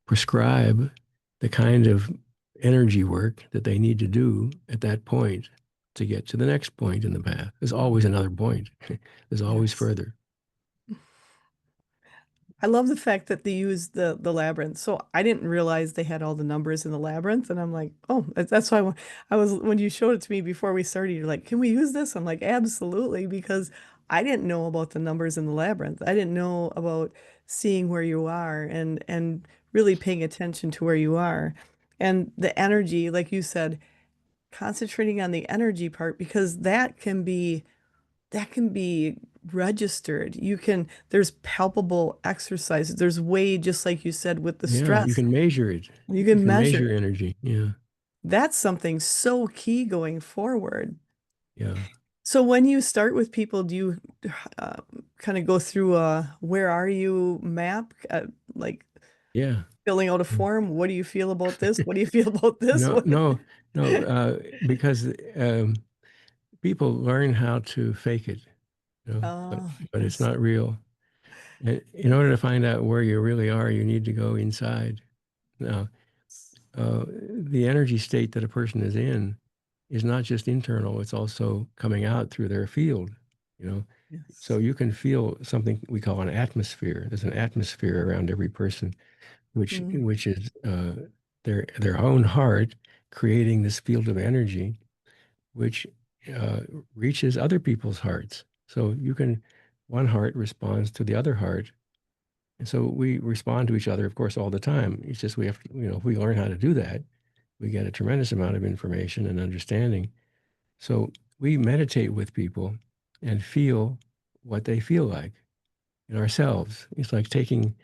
prescribe the kind of energy work that they need to do at that point to get to the next point in the path. There's always another point. There's always Yes. further. I love the fact that they use the labyrinth. So I didn't realize they had all the numbers in the labyrinth, and I'm like, oh, that's why I was when you showed it to me before we started. You're like, can we use this? I'm like, absolutely, because I didn't know about the numbers in the labyrinth. I didn't know about seeing where you are and really paying attention to where you are, and the energy, like you said, concentrating on the energy part because that can be registered. There's palpable exercises. There's way, just like you said, with the Yeah, you stress, can measure it. you You can can measure measure it. energy. Yeah, That's something so key going forward. yeah, So when you start with people, do you uh, kind of go through a where are you map, like yeah. filling out a form? What do you feel about this? What do you feel about this? No, no, no. Because people learn how to fake it, but Oh, it's yes. not real. And in order to find out where you really are, you need to go inside. Now, the energy state that a person is in is not just internal, it's also coming out through their field, you know. So Yes. you can feel something we call an atmosphere. There's an atmosphere around every person, which Mm. which is their own heart creating this field of energy, which uh, reaches other people's hearts. So one heart responds to the other heart, and so we respond to each other, of course, all the time. It's just we have to, if we learn how to do that, we get a tremendous amount of information and understanding. So we meditate with people and feel what they feel like in ourselves. It's like taking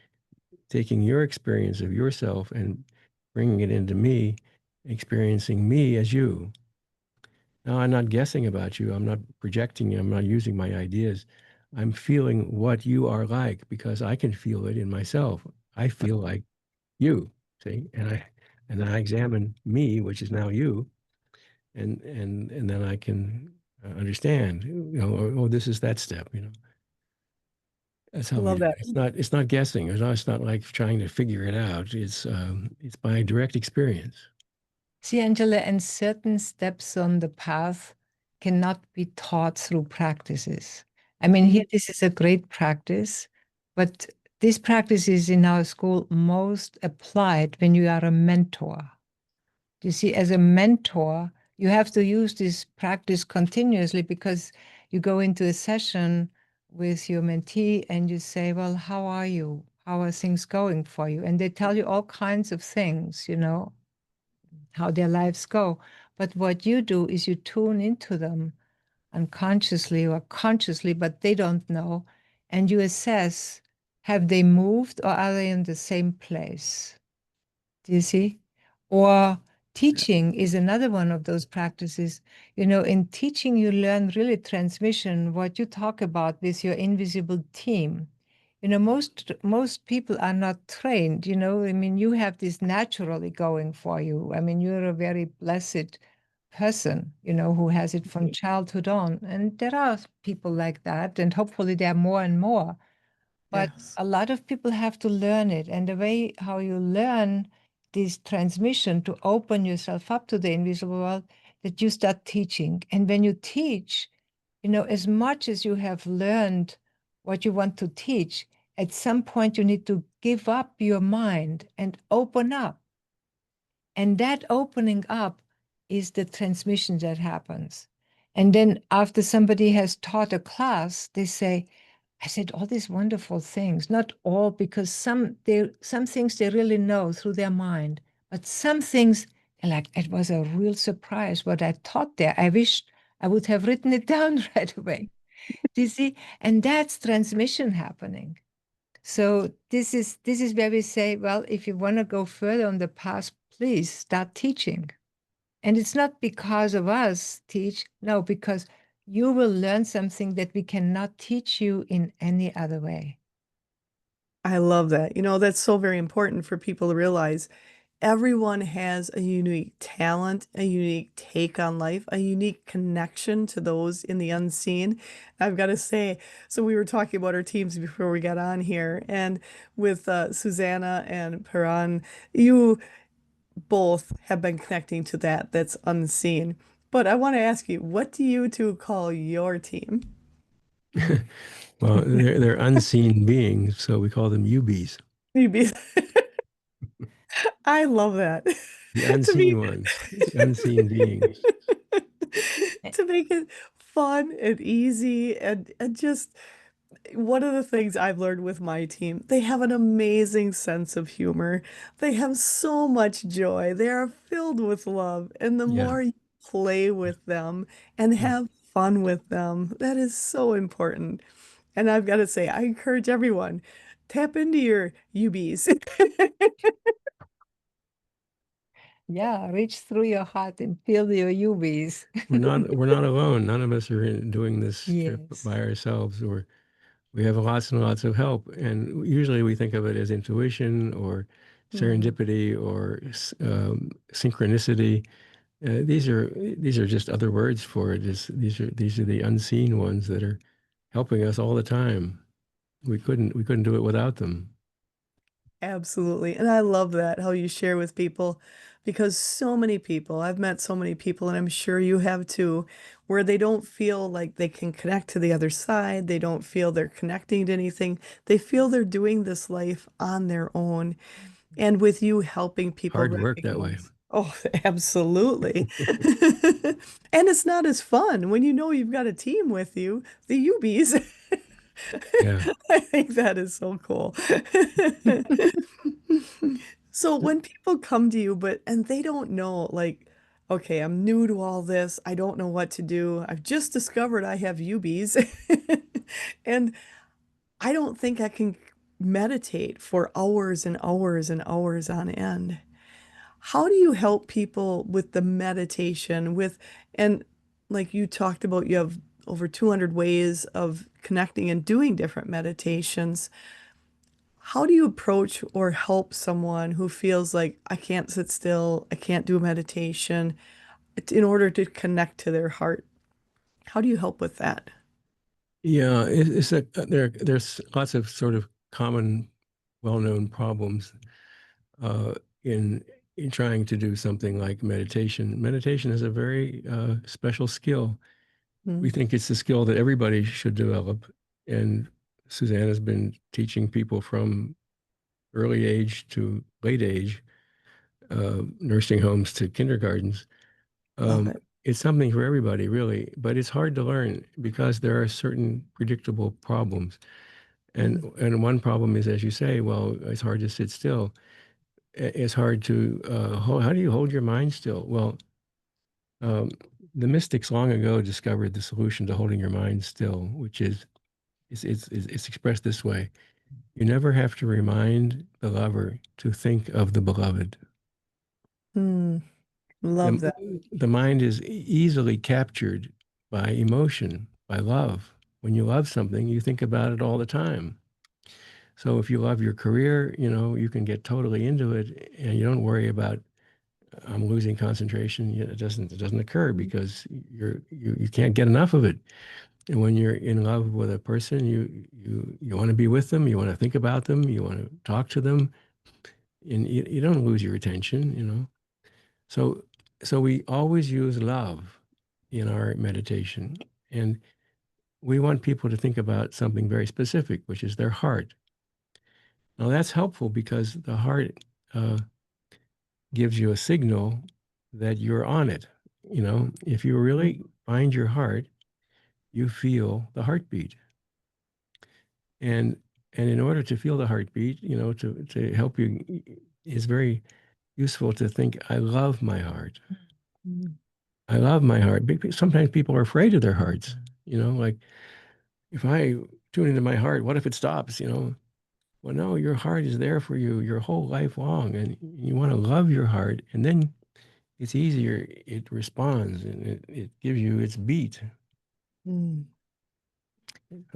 your experience of yourself and bringing it into me, experiencing me as you. Now, I'm not guessing about you. I'm not projecting you. I'm not using my ideas. I'm feeling what you are like because I can feel it in myself. I feel like you, see, and then I examine me, which is now you, and then I can understand. Oh, this is that step. That's I how we love do that. it. It's not guessing. It's not like trying to figure it out. It's by direct experience. See, Angela, and certain steps on the path cannot be taught through practices. I mean, here, Mhm. this is a great practice, but this practice is in our school most applied when you are a mentor. You see, as a mentor, you have to use this practice continuously because you go into a session with your mentee and you say, well, how are you? how are things going for you? And they tell you all kinds of things, how their lives go. But what you do is you tune into them unconsciously or consciously, but they don't know. And you assess, have they moved or are they in the same place? Do you see? Or teaching is another one of those practices. In teaching, you learn really transmission, what you talk about with your invisible team. Most people are not trained, I mean, you have this naturally going for you. I mean, you're a very blessed person, who has it from childhood on. And there are people like that, and hopefully there are more and more. But Yes. a lot of people have to learn it. And the way how you learn this transmission to open yourself up to the invisible world, that you start teaching. And when you teach, as much as you have learned what you want to teach, at some point you need to give up your mind and open up. And that opening up is the transmission that happens. And then after somebody has taught a class, they say, I said all these wonderful things, not all, because some things they really know through their mind, but some things like it was a real surprise what I taught there. I wished I would have written it down right away. Do you see? And that's transmission happening. So this is where we say, well, if you want to go further on the path, please start teaching. And it's not because of us teach, no, because you will learn something that we cannot teach you in any other way. I love that. That's so very important for people to realize. Everyone has a unique talent, a unique take on life, a unique connection to those in the unseen. I've got to say, so we were talking about our teams before we got on here, and with Susanna and Puran, you both have been connecting to that's unseen. But I want to ask you, what do you two call your team? Well, they're unseen beings, so we call them UBs, You'd be- I love that. the To be unseen ones, the unseen beings. to make it fun and easy and just one of the things I've learned with my team, they have an amazing sense of humor. They have so much joy. They are filled with love. And the Yeah, more you play with them and yeah. have fun with them, that is so important. And I've got to say, I encourage everyone, tap into your UBs. Yeah, reach through your heart and feel your UVs. We're not alone. None of us are doing this trip Yes. by ourselves. We have lots and lots of help, and usually we think of it as intuition or Mm, serendipity or synchronicity. These are just other words for it. These are the unseen ones that are helping us all the time. We couldn't do it without them. absolutely. And I love that, how you share with people, because so many people, I've met so many people, and I'm sure you have too, where they don't feel like they can connect to the other side. They don't feel they're connecting to anything. They feel they're doing this life on their own. And with you helping people Hard work that way. recognize, oh, absolutely. And it's not as fun when you know you've got a team with you, the UBs. Yeah. I think that is so cool. So when people come to you, and they don't know, like, okay, I'm new to all this. I don't know what to do. I've just discovered I have UBs. And I don't think I can meditate for hours and hours and hours on end. How do you help people with the meditation and like you talked about, you have over 200 ways of connecting and doing different meditations. How do you approach or help someone who feels like I can't sit still, I can't do meditation in order to connect to their heart? How do you help with that? Yeah, there's lots of sort of common, well-known problems uh, in in trying to do something like meditation. Meditation is a very special skill. We Mm. think it's a skill that everybody should develop, and Susanna's been teaching people from early age to late age, nursing homes to kindergartens. Love it. It's something for everybody, really, but it's hard to learn because there are certain predictable problems. And one problem is, as you say, well, it's hard to sit still. It's hard to how do you hold your mind still? Well, um, the mystics long ago discovered the solution to holding your mind still, which is it's expressed this way: you never have to remind the lover to think of the beloved. Mm. Love that. The mind is easily captured by emotion, by love. When you love something, you think about it all the time. So if you love your career, you know, you can get totally into it and you don't worry about I'm losing concentration. It doesn't occur because you can't get enough of it. And when you're in love with a person, you want to be with them, you want to think about them, you want to talk to them, and you don't lose your attention, you know. So so we always use love in our meditation. And we want people to think about something very specific, which is their heart. Now that's helpful because the heart gives you a signal that you're on it. You know, if you really find your heart, you feel the heartbeat. And and in order to feel the heartbeat, you know, to help you, it's very useful to think, I love my heart. I love my heart. Sometimes people are afraid of their hearts. You know, like if I tune into my heart, what if it stops? You know, well, no, your heart is there for you your whole life long, and you want to love your heart, and then it's easier. It responds and it gives you its beat. Mm.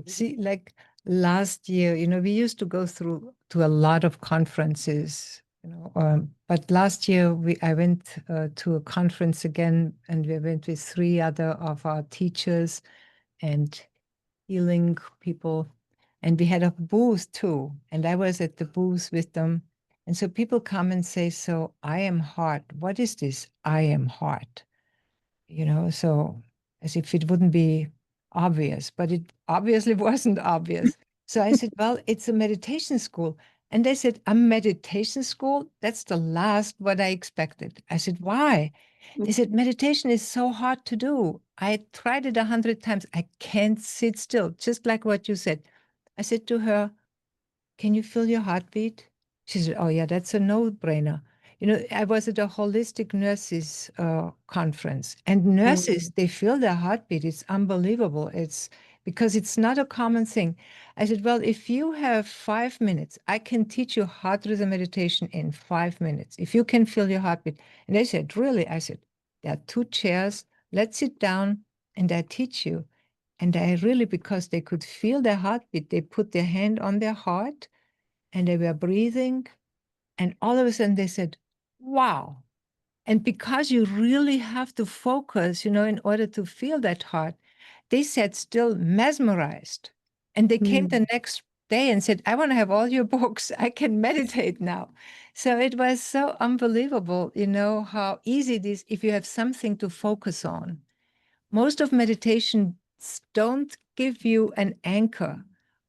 See, like last year, we used to go through to a lot of conferences, but last year I went to a conference again, and we went with three other of our teachers and healing people, and we had a booth too, and I was at the booth with them, and so people come and say, "So iamHeart, what is this iamHeart?" So as if it wouldn't be obvious, but it obviously wasn't obvious. So I said, well, it's a meditation school. And they said, a meditation school? That's the last what I expected. I said, why? They said, meditation is so hard to do. I tried it 100 times. I can't sit still, just like what you said. I said to her, can you feel your heartbeat? She said, oh, yeah, that's a no-brainer. I was at a holistic nurses conference, and nurses, they feel their heartbeat. It's unbelievable. It's because it's not a common thing. I said, well, if you have 5 minutes, I can teach you heart rhythm meditation in 5 minutes. If you can feel your heartbeat. And they said, really? I said, there are two chairs. Let's sit down and I teach you. And I really, because they could feel their heartbeat, they put their hand on their heart and they were breathing. And all of a sudden they said, wow. And because you really have to focus, in order to feel that heart, they said still mesmerized. And they came the next day and said, I want to have all your books. I can meditate now. So it was so unbelievable, how easy it is if you have something to focus on. Most of meditations don't give you an anchor.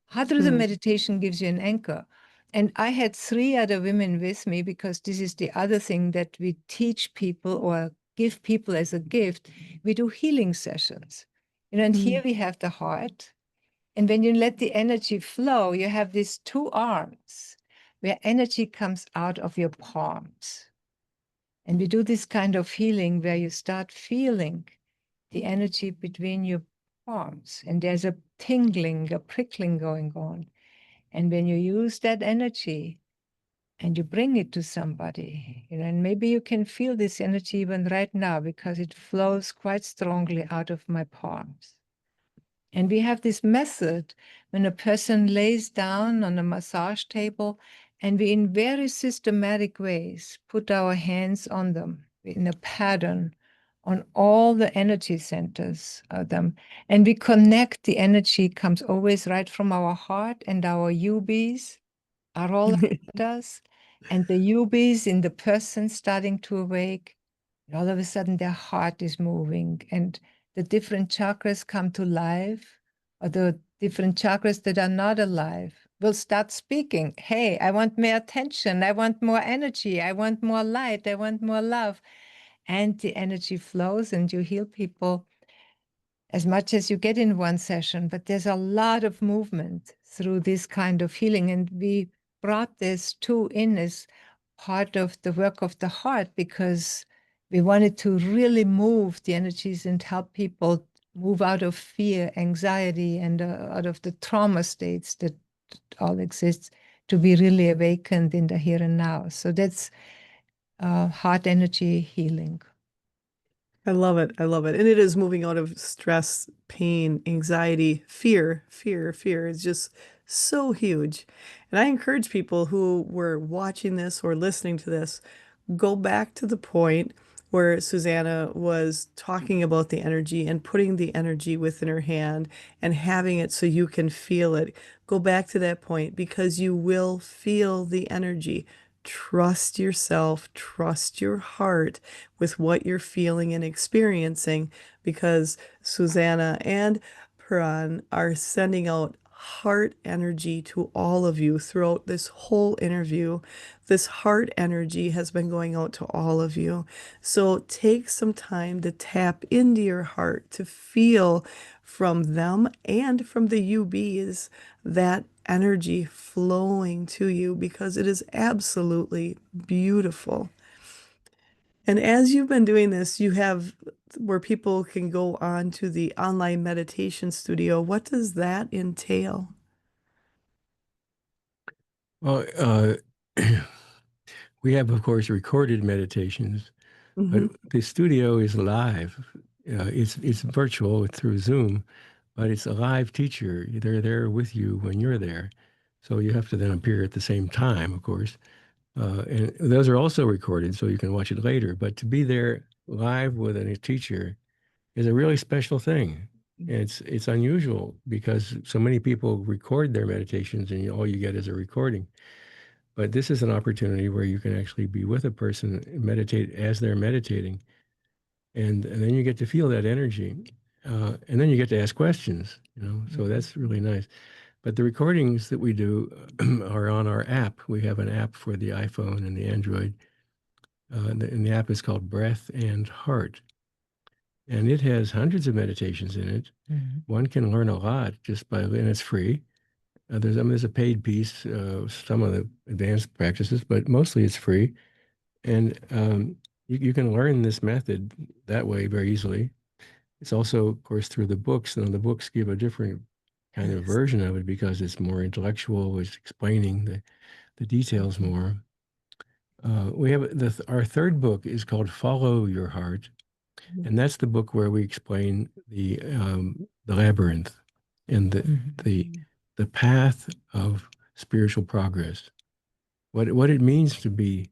Heart rhythm meditation gives you an anchor. And I had three other women with me because this is the other thing that we teach people or give people as a gift. We do healing sessions. And here we have the heart. And when you let the energy flow, you have these two arms where energy comes out of your palms. And we do this kind of healing where you start feeling the energy between your palms, and there's a tingling, a prickling going on. And when you use that energy and you bring it to somebody, and maybe you can feel this energy even right now because it flows quite strongly out of my palms. And we have this method when a person lays down on a massage table, and we, in very systematic ways, put our hands on them in a pattern on all the energy centers of them. And we connect, the energy comes always right from our heart, and our UBs are all around us. And the UBs in the person starting to awake, and all of a sudden their heart is moving, and the different chakras come to life, or the different chakras that are not alive will start speaking. Hey, I want more attention. I want more energy. I want more light. I want more love. And the energy flows, and you heal people as much as you get in one session, but there's a lot of movement through this kind of healing. And we brought this too in as part of the work of the heart, because we wanted to really move the energies and help people move out of fear, anxiety, and out of the trauma states that all exist, to be really awakened in the here and now. So that's heart energy healing. I love it. I love it. And it is moving out of stress, pain, anxiety, fear, fear, fear is just so huge. And I encourage people who were watching this or listening to this, go back to the point where Susanna was talking about the energy and putting the energy within her hand and having it so you can feel it. Go back to that point because you will feel the energy. Trust yourself, trust your heart with what you're feeling and experiencing because Susanna and Puran are sending out heart energy to all of you throughout this whole interview. This heart energy has been going out to all of you. So take some time to tap into your heart to feel from them and from the UBs that energy flowing to you because it is absolutely beautiful. And as you've been doing this, you have where people can go on to the online meditation studio. What does that entail? Well, we have, of course, recorded meditations, but Hmm. the studio is live. It's virtual through Zoom, but it's a live teacher. They're there with you when you're there. So you have to then appear at the same time, of course. And those are also recorded, so you can watch it later. But to be there live with a teacher is a really special thing. It's unusual because so many people record their meditations and all you get is a recording. But this is an opportunity where you can actually be with a person and meditate as they're meditating. And then you get to feel that energy. And then you get to ask questions, so that's really nice. But the recordings that we do are on our app. We have an app for the iPhone and the Android. And the app is called Breath and Heart. And it has hundreds of meditations in it. Mm-hmm. One can learn a lot just by, and it's free. There's a paid piece, some of the advanced practices, but mostly it's free. And you can learn this method that way very easily. It's also, of course, through the books. And the books give a different kind of Yes. version of it because it's more intellectual. It's explaining the details more. We have our third book is called Follow Your Heart. And that's the book where we explain the labyrinth and the the path of spiritual progress. What it means to be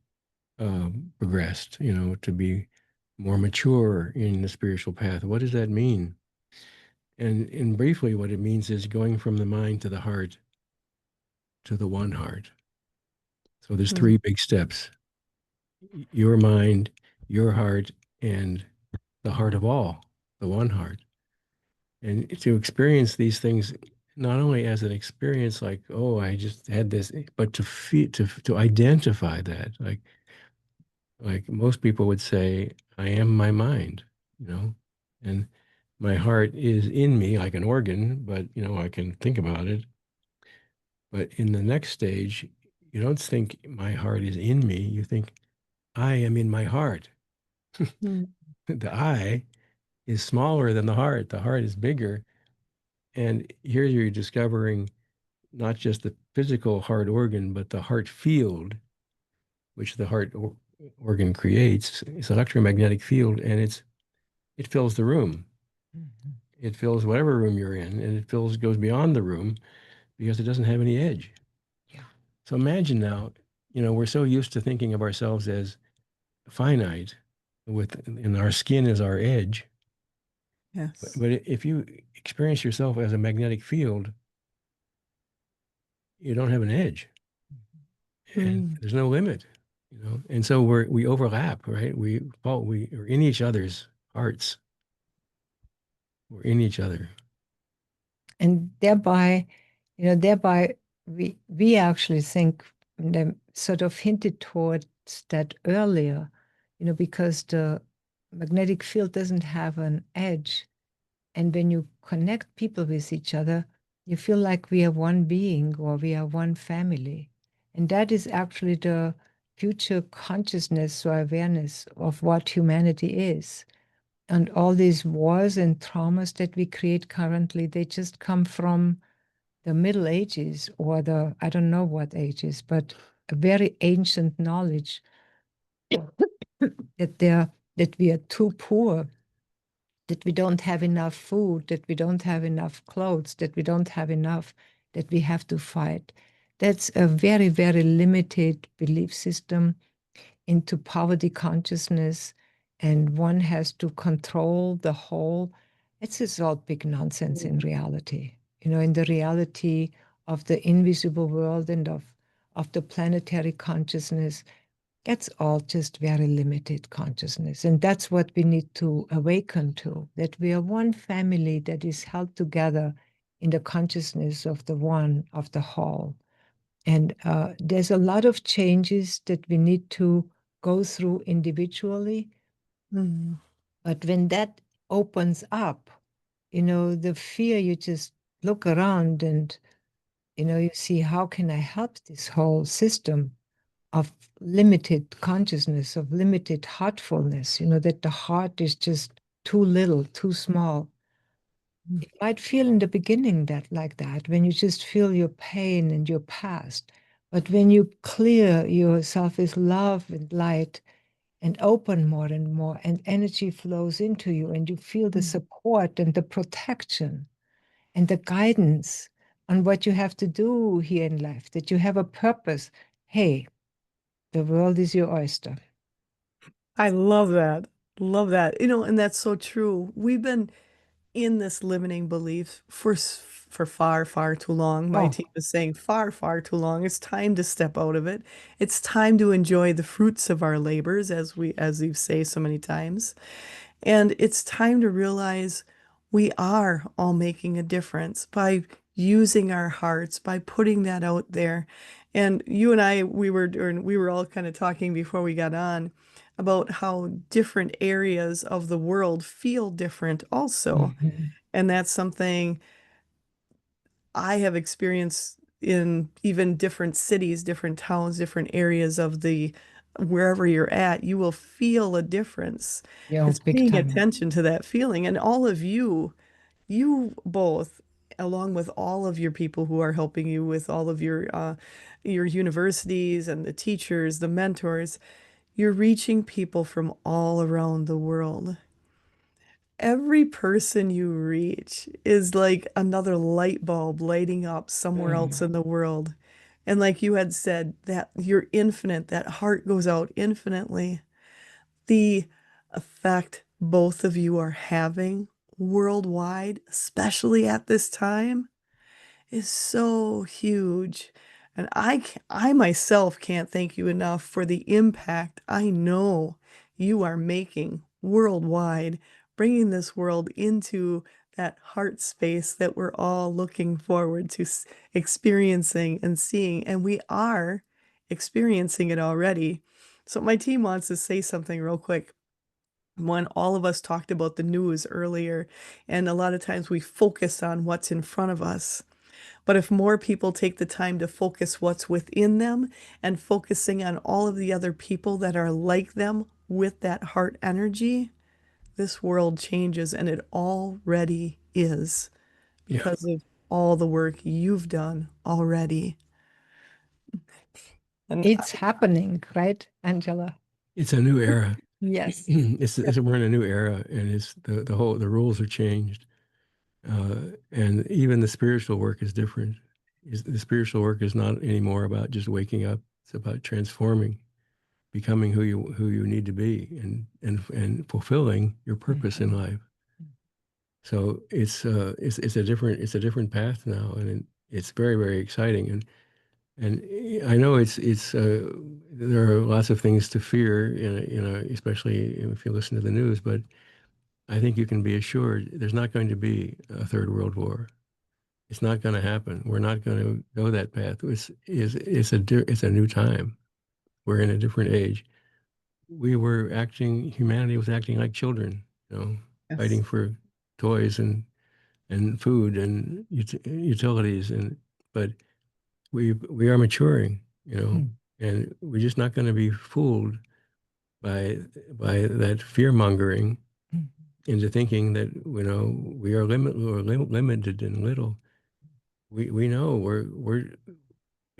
progressed, to be more mature in the spiritual path. What does that mean? And briefly, what it means is going from the mind to the heart to the one heart. So there's Mm. three big steps: your mind, your heart, and the heart of all, the one heart. And to experience these things not only as an experience like, oh, I just had this, but to feel, to identify that, like most people would say, I am my mind, and my heart is in me like an organ, but I can think about it. But in the next stage, you don't think my heart is in me. You think I am in my heart. Mm. The I is smaller than the heart. The heart is bigger. And here you're discovering not just the physical heart organ, but the heart field, which the organ creates. It's an electromagnetic field, and it fills the room. Mm-hmm. It fills whatever room you're in, and it goes beyond the room because it doesn't have any edge. Yeah. So imagine now, we're so used to thinking of ourselves as finite, and our skin is our edge. But, Yes. but if you experience yourself as a magnetic field, you don't have an edge, and Mm. there's no limit, And so we overlap, right? We are in each other's hearts. We're in each other. And thereby we actually think and sort of hinted towards that earlier, because the magnetic field doesn't have an edge. And when you connect people with each other, You feel like we are one being or we are one family. And that is actually the future consciousness or awareness of what humanity is. And all these wars and traumas that we create currently, they just come from the Middle Ages or the, I don't know what ages, but a very ancient knowledge that that we are too poor, that we don't have enough food, that we don't have enough clothes, that we don't have enough, that we have to fight. That's a very, very limited belief system into poverty consciousness, and one has to control the whole. It's just all big nonsense in reality. In the reality of the invisible world and of the planetary consciousness, it's all just very limited consciousness. And that's what we need to awaken to, that we are one family that is held together in the consciousness of the one, of the whole. And there's a lot of changes that we need to go through individually. Mhm. But when that opens up, the fear, you just look around and, you see, how can I help this whole system of limited consciousness, of limited heartfulness, that the heart is just too little, too small. You might feel in the beginning that like that, when you just feel your pain and your past. But when you clear yourself with love and light and open more and more, and energy flows into you, and you feel the support and the protection and the guidance on what you have to do here in life, that you have a purpose. Hey, the world is your oyster. I love that. Love that. And that's so true. We've been in this limiting belief for far, far too long. My Oh, team is saying far, far too long. It's time to step out of it. It's time to enjoy the fruits of our labors, as you say so many times. And it's time to realize we are all making a difference by using our hearts, by putting that out there. And you and I, we were all kind of talking before we got on about how different areas of the world feel different also. mhm. And that's something I have experienced in even different cities, different towns, different areas of the wherever you're at, you will feel a difference. Yeah, It's big paying time. attention to that feeling. And all of you, you both, along with all of your people who are helping you with all of your universities and the teachers, the mentors, you're reaching people from all around the world. Every person you reach is like another light bulb lighting up somewhere else Mm. in the world. And like you had said, that you're infinite, that heart goes out infinitely. The effect both of you are having worldwide, especially at this time, is so huge. And I myself can't thank you enough for the impact I know you are making worldwide, bringing this world into that heart space that we're all looking forward to experiencing and seeing. And we are experiencing it already. So my team wants to say something real quick. When all of us talked about the news earlier, and a lot of times we focus on what's in front of us. But if more people take the time to focus what's within them and focusing on all of the other people that are like them with that heart energy, this world changes, and it already is Yeah. because of all the work you've done already. And It's happening, right, Angela? It's a new era. Yes. We're in a new era, and it's the rules are changed, and even the spiritual work is different. The spiritual work is not anymore about just waking up. It's about transforming, becoming who you need to be, and fulfilling your purpose in Mhm. life. So it's a different path now, and it's very, very exciting. And I know it's there are lots of things to fear, especially if you listen to the news. But I think you can be assured there's not going to be a third world war. It's not going to happen. We're not going to go that path. It's a new time. We're in a different age. Humanity was acting like children, yes. fighting for toys and and food and utilities, but we are maturing, Mm. and we're just not going to be fooled by that fear mongering Mm. into thinking that we are limited and little. We know we're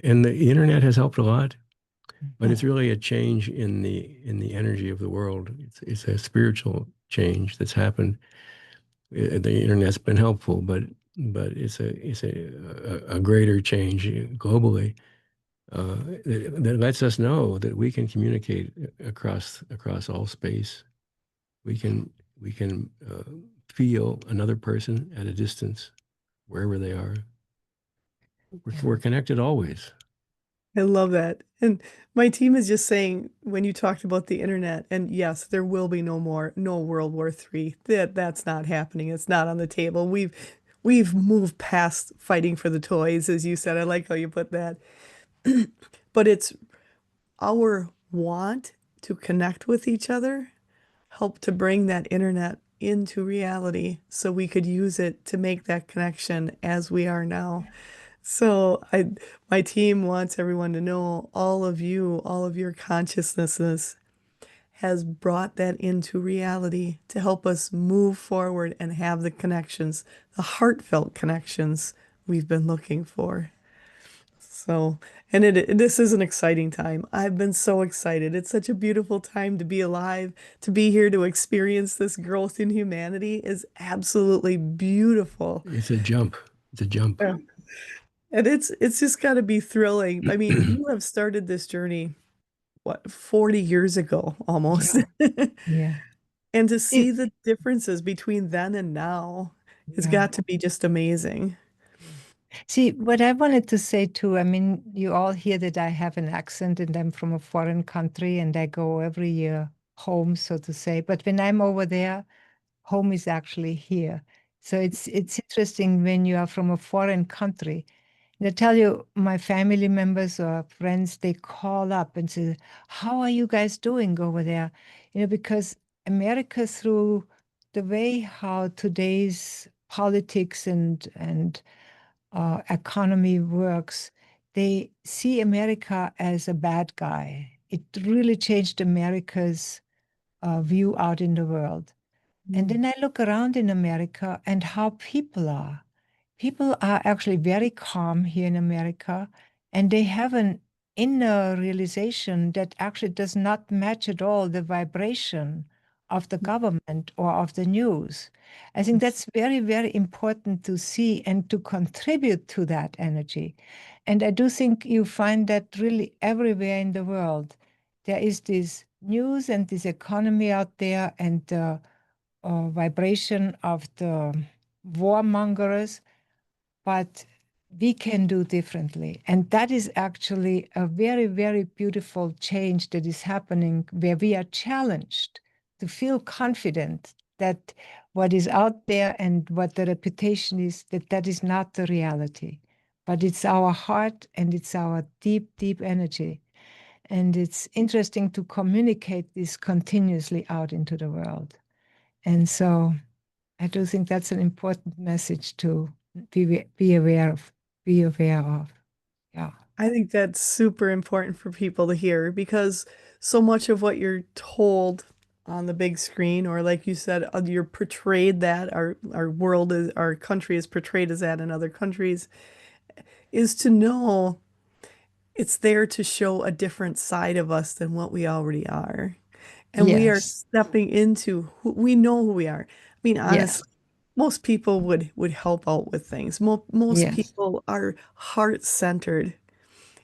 and the internet has helped a lot, but it's Mm. really a change in the energy of the world. It's a spiritual change that's happened. The internet's been helpful, but it's a greater change globally, that lets us know that we can communicate across all space. We can feel another person at a distance, wherever they are. We're Yeah. connected always. I love that. And my team is just saying when you talked about the internet, and yes, there will be no World War III. That's not happening. It's not on the table. We've moved past fighting for the toys, as you said. I like how you put that. But it's our want to connect with each other helped to bring that internet into reality so we could use it to make that connection as we are now. So my team wants everyone to know all of you, all of your consciousnesses has brought that into reality to help us move forward and have the connections, the heartfelt connections we've been looking for. So, and this is an exciting time. I've been so excited. It's such a beautiful time to be alive, to be here to experience this growth in humanity is absolutely beautiful. It's a jump. It's a jump. Yeah. And it's just got to be thrilling. I mean, you have started this journey, what, 40 years ago almost. Yeah. Yeah. And to see See, the differences between then and now has yeah. got to be just amazing. Yeah. See, what I wanted to say too, I mean, you all hear that I have an accent and I'm from a foreign country and I go every year home, so to say. But when I'm over there, home is actually here. So it's interesting when you are from a foreign country. And I tell you, my family members or friends, they call up and say, "How are you guys doing over there?" Because America, through the way how today's politics and economy works, they see America as a bad guy. It really changed America's view out in the world. And Mm. then I look around in America and how people are. People are actually very calm here in America, and they have an inner realization that actually does not match at all the vibration of the government or of the news. I think Yes. that's very, very important to see and to contribute to that energy. And I do think you find that really everywhere in the world. There is this news and this economy out there, and vibration of the warmongers, but we can do differently. And that is actually a very, very beautiful change that is happening where we are challenged to feel confident that what is out there and what the reputation is, that that is not the reality. But it's our heart and it's our deep, deep energy. And it's interesting to communicate this continuously out into the world. And so I do think that's an important message to be aware of. Be aware of. Yeah. I think that's super important for people to hear because so much of what you're told on the big screen, or like you said, you're portrayed that our world is our country is portrayed as that in other countries, is to know it's there to show a different side of us than what we already are. And we are Yes. stepping into who we know who we are. I mean, Yes. honestly, most people would help out with things. Most Yes. people are heart-centered.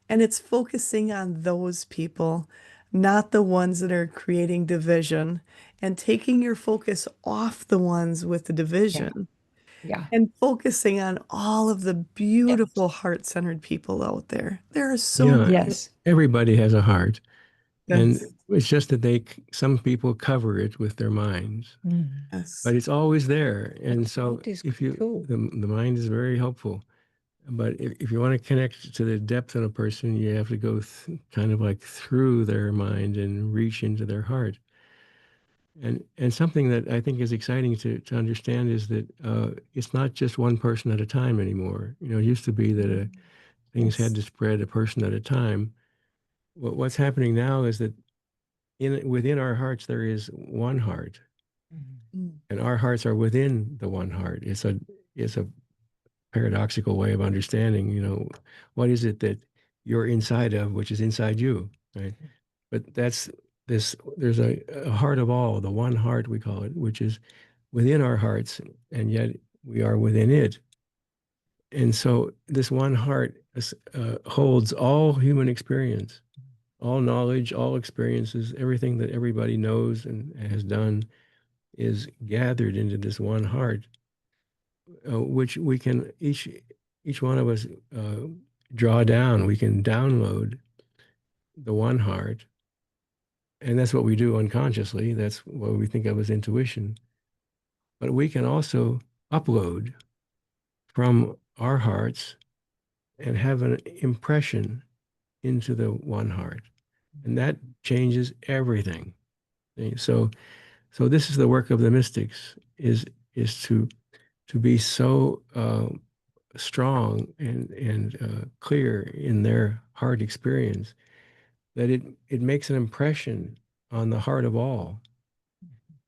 And it's focusing on those people, not the ones that are creating division, and taking your focus off the ones with the Yeah. division Yeah. and focusing on all of the Yeah. beautiful heart-centered people out there. There are so Yeah, many. Yes. everybody has a heart, and Yes. it's just that some people cover it with their minds, Mm. but Yes. it's always there. But And so that is if you true. the mind is very helpful, but if you want to connect to the depth in a person, you have to go kind of like through their mind and reach into their heart. And something that I think is exciting to understand is that it's not just one person at a time anymore. It used to be that things had Yes. to spread a person at a time. What's happening now is that within our hearts there is one heart, Mm. and our hearts are within the one heart. It's a paradoxical way of understanding. What is it that you're inside of, which is inside you, right? But that's this. There's a heart of all, the one heart we call it, which is within our hearts, and yet we are within it. And so this one heart holds all human experience, all knowledge, all experiences, everything that everybody knows and has done is gathered into this one heart, which we can each one of us draw down. We can download the one heart, and that's what we do unconsciously. That's what we think of as intuition. But we can also upload from our hearts and have an impression into the one heart, and that changes everything. So this is the work of the mystics: is to be so strong and clear in their heart experience that it makes an impression on the heart of all,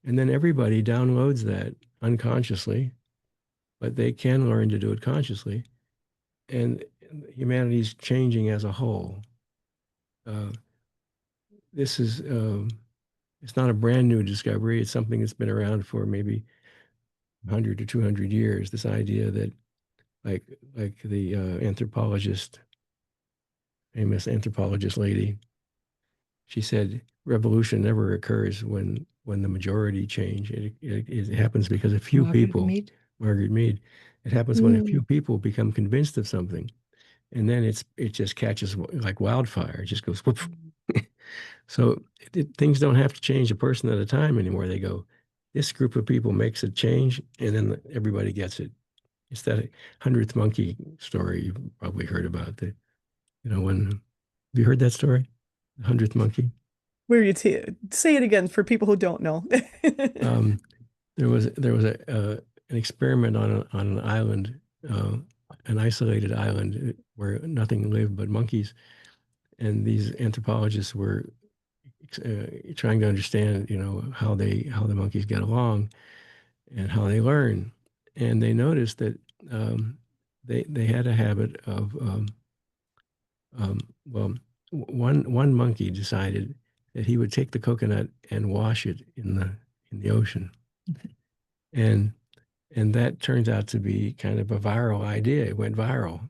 and then everybody downloads that unconsciously, but they can learn to do it consciously, and humanity's changing as a whole. Uh, this is it's not a brand new discovery. It's something that's been around for maybe 100 to 200 years. This idea that like like the famous anthropologist lady, she said revolution never occurs when the majority change. It happens because a few Margaret people, Mead. Margaret Mead, it happens when a few Mm. people become convinced of something, and then it just catches like wildfire. It just goes whoop. So things don't have to change a person at a time anymore. They go, this group of people makes a change, and then everybody gets it. It's that 100th monkey story you've probably heard about. When have you heard that story? The 100th monkey? Where you say it again for people who don't know. Um, there was an experiment on an island, uh, an isolated island where nothing lived but monkeys, and these anthropologists were trying to understand, how the monkeys get along and how they learn, and they noticed that um, they had a habit of well, one monkey decided that he would take the coconut and wash it in the ocean, and and that turns out to be kind of a viral idea. It went viral,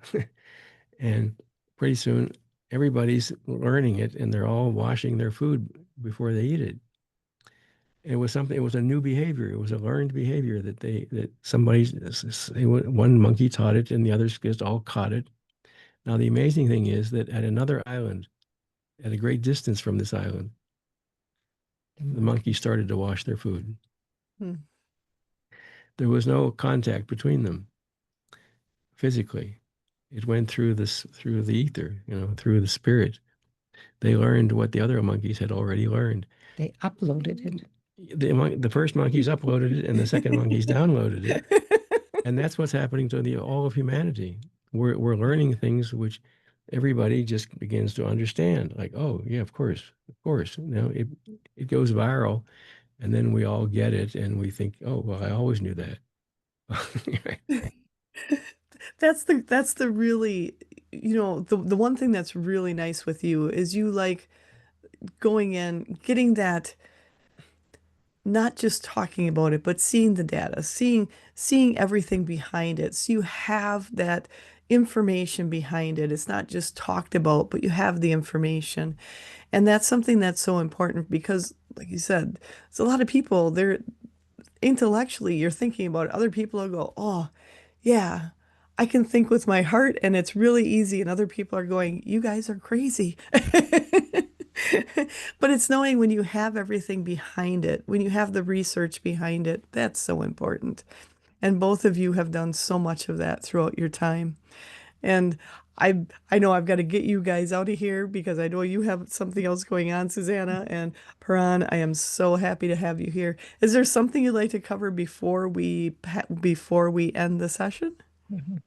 and pretty soon everybody's learning it, and they're all washing their food before they eat it. It was something. It was a new behavior. It was a learned behavior that one monkey taught it, and the others just all caught it. Now the amazing thing is that at another island, at a great distance from this island, the monkeys started to wash their food. Hmm. There was no contact between them physically. It went through the ether, through the spirit. They learned what the other monkeys had already learned. They uploaded it. The first monkeys uploaded it, and the second monkeys downloaded it, and that's what's happening to the all of humanity. We're learning things which everybody just begins to understand. Like, oh yeah, of course, of course. It goes viral, and then we all get it, and we think, oh well, I always knew that. That's the really, the one thing that's really nice with you is you like going in, getting that, not just talking about it, but seeing the data, seeing everything behind it. So you have that information behind it. It's not just talked about, but you have the information. And that's something that's so important because, like you said, it's a lot of people, they're intellectually, you're thinking about it. Other people will go, oh, yeah, I can think with my heart and it's really easy. And other people are going, you guys are crazy. But it's knowing when you have everything behind it, when you have the research behind it, that's so important. And both of you have done so much of that throughout your time. And I know I've got to get you guys out of here because I know you have something else going on, Susanna and Puran. I am so happy to have you here. Is there something you'd like to cover before we end the session? Mhm.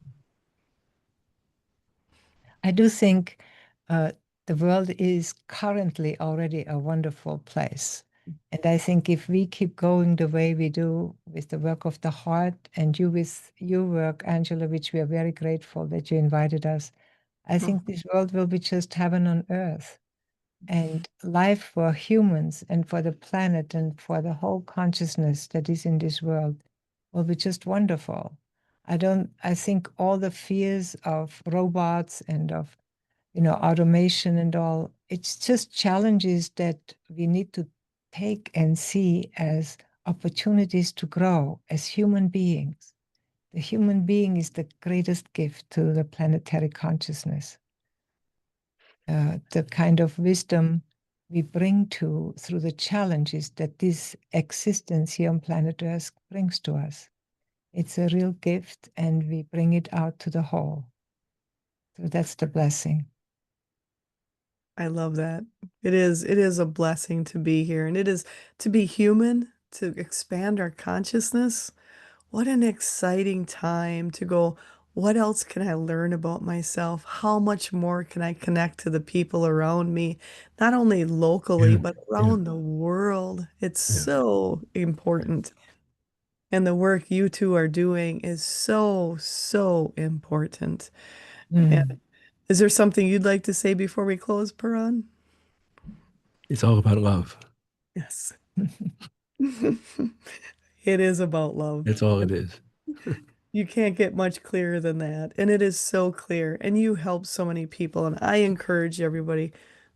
I do think uh, the world is currently already a wonderful place. And I think if we keep going the way we do with the work of the heart and you with your work, Angela, which we are very grateful that you invited us, I Oh, think this world will be just heaven on earth. And life for humans and for the planet and for the whole consciousness that is in this world will be just wonderful. I think all the fears of robots and of, automation and all, it's just challenges that we need to take and see as opportunities to grow as human beings. The human being is the greatest gift to the planetary consciousness. The kind of wisdom we bring to through the challenges that this existence here on planet Earth brings to us. It's a real gift, and we bring it out to the whole. So that's the blessing. I love that. It is a blessing to be here, and it is to be human, to expand our consciousness. What an exciting time to go. What else can I learn about myself? How much more can I connect to the people around me, not only locally, Yeah, but yeah, around the world? It's yeah. so important. And the work you two are doing is so, so important. And Mm. is there something you'd like to say before we close, Paran? It's all about love. Yes. It is about love. That's all it is. You can't get much clearer than that. And it is so clear. And you help so many people. And I encourage everybody,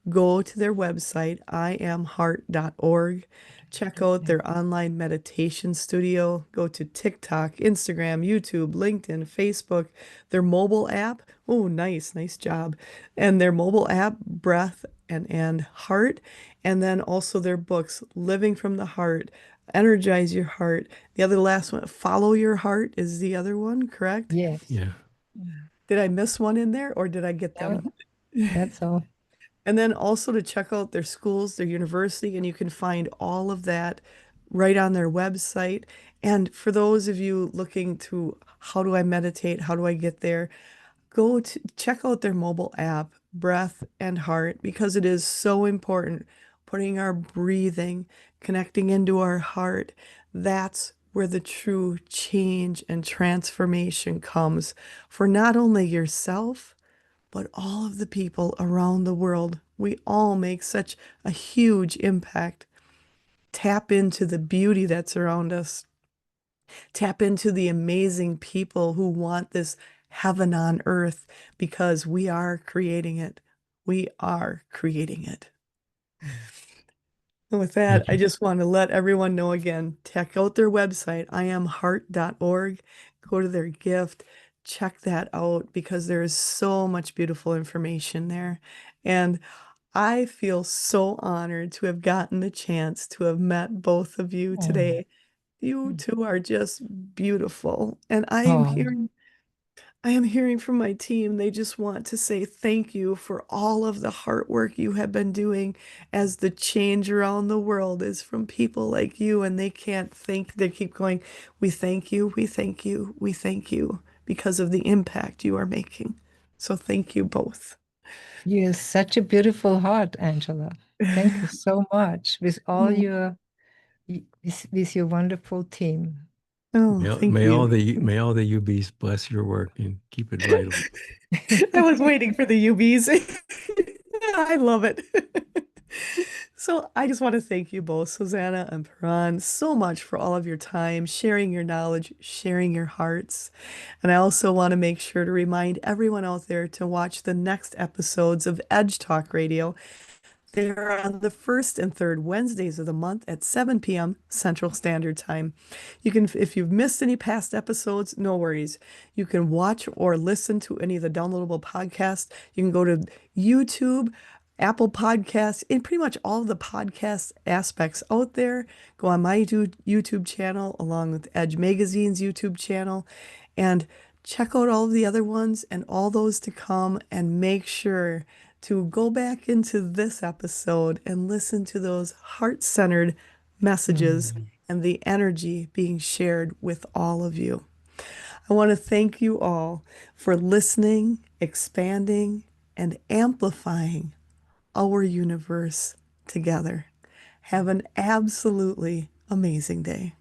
go to their website, iamHeart.org. Check out their online meditation studio. Go to TikTok, Instagram, YouTube, LinkedIn, Facebook, their mobile app. Oh, nice, nice job. And their mobile app, Breath and Heart. And then also their books, Living from the Heart, Energize Your Heart. The other last one, Follow Your Heart is the other one, correct? Yes. Yeah. Mm. Did I miss one in there or did I get No, them? that's all. And then also to check out their schools, their university, and you can find all of that right on their website. And for those of you looking to how do I meditate? How do I get there? Go to check out their mobile app, Breath and Heart, because it is so important. Putting our breathing, connecting into our heart, that's where the true change and transformation comes for not only yourself, but all of the people around the world. We all make such a huge impact. Tap into the beauty that's around us. Tap into the amazing people who want this heaven on earth because we are creating it. We are creating it. And with that, Thank I you. just want to let everyone know again, check out their website, iamHeart.org. Go to their gift, check that out because there is so much beautiful information there. And I feel so honored to have gotten the chance to have met both of you Oh, today. You two are just beautiful. And oh, I am hearing from my team. They just want to say thank you for all of the hard work you have been doing as the change around the world is from people like you. And they can't think, they keep going, we thank you, we thank you, we thank you because of the impact you are making. So thank you both. you have such a beautiful heart, Angela. Thank you so much with all Oh, with your wonderful team. oh, thank you. May all the UBs bless your work and keep it vital. I was waiting for the UBs. I love it. So I just want to thank you both, Susanna and Paran, so much for all of your time, sharing your knowledge, sharing your hearts. And I also want to make sure to remind everyone out there to watch the next episodes of Edge Talk Radio. They're on the first and third Wednesdays of the month at 7 p.m. Central Standard Time. You can, if you've missed any past episodes, no worries. You can watch or listen to any of the downloadable podcasts. You can go to YouTube, Apple Podcasts, and pretty much all of the podcast aspects out there. Go on my YouTube channel along with Edge Magazine's YouTube channel and check out all of the other ones and all those to come, and make sure to go back into this episode and listen to those heart-centered messages Mm. and the energy being shared with all of you. I want to thank you all for listening, expanding, and amplifying our universe together. Have an absolutely amazing day.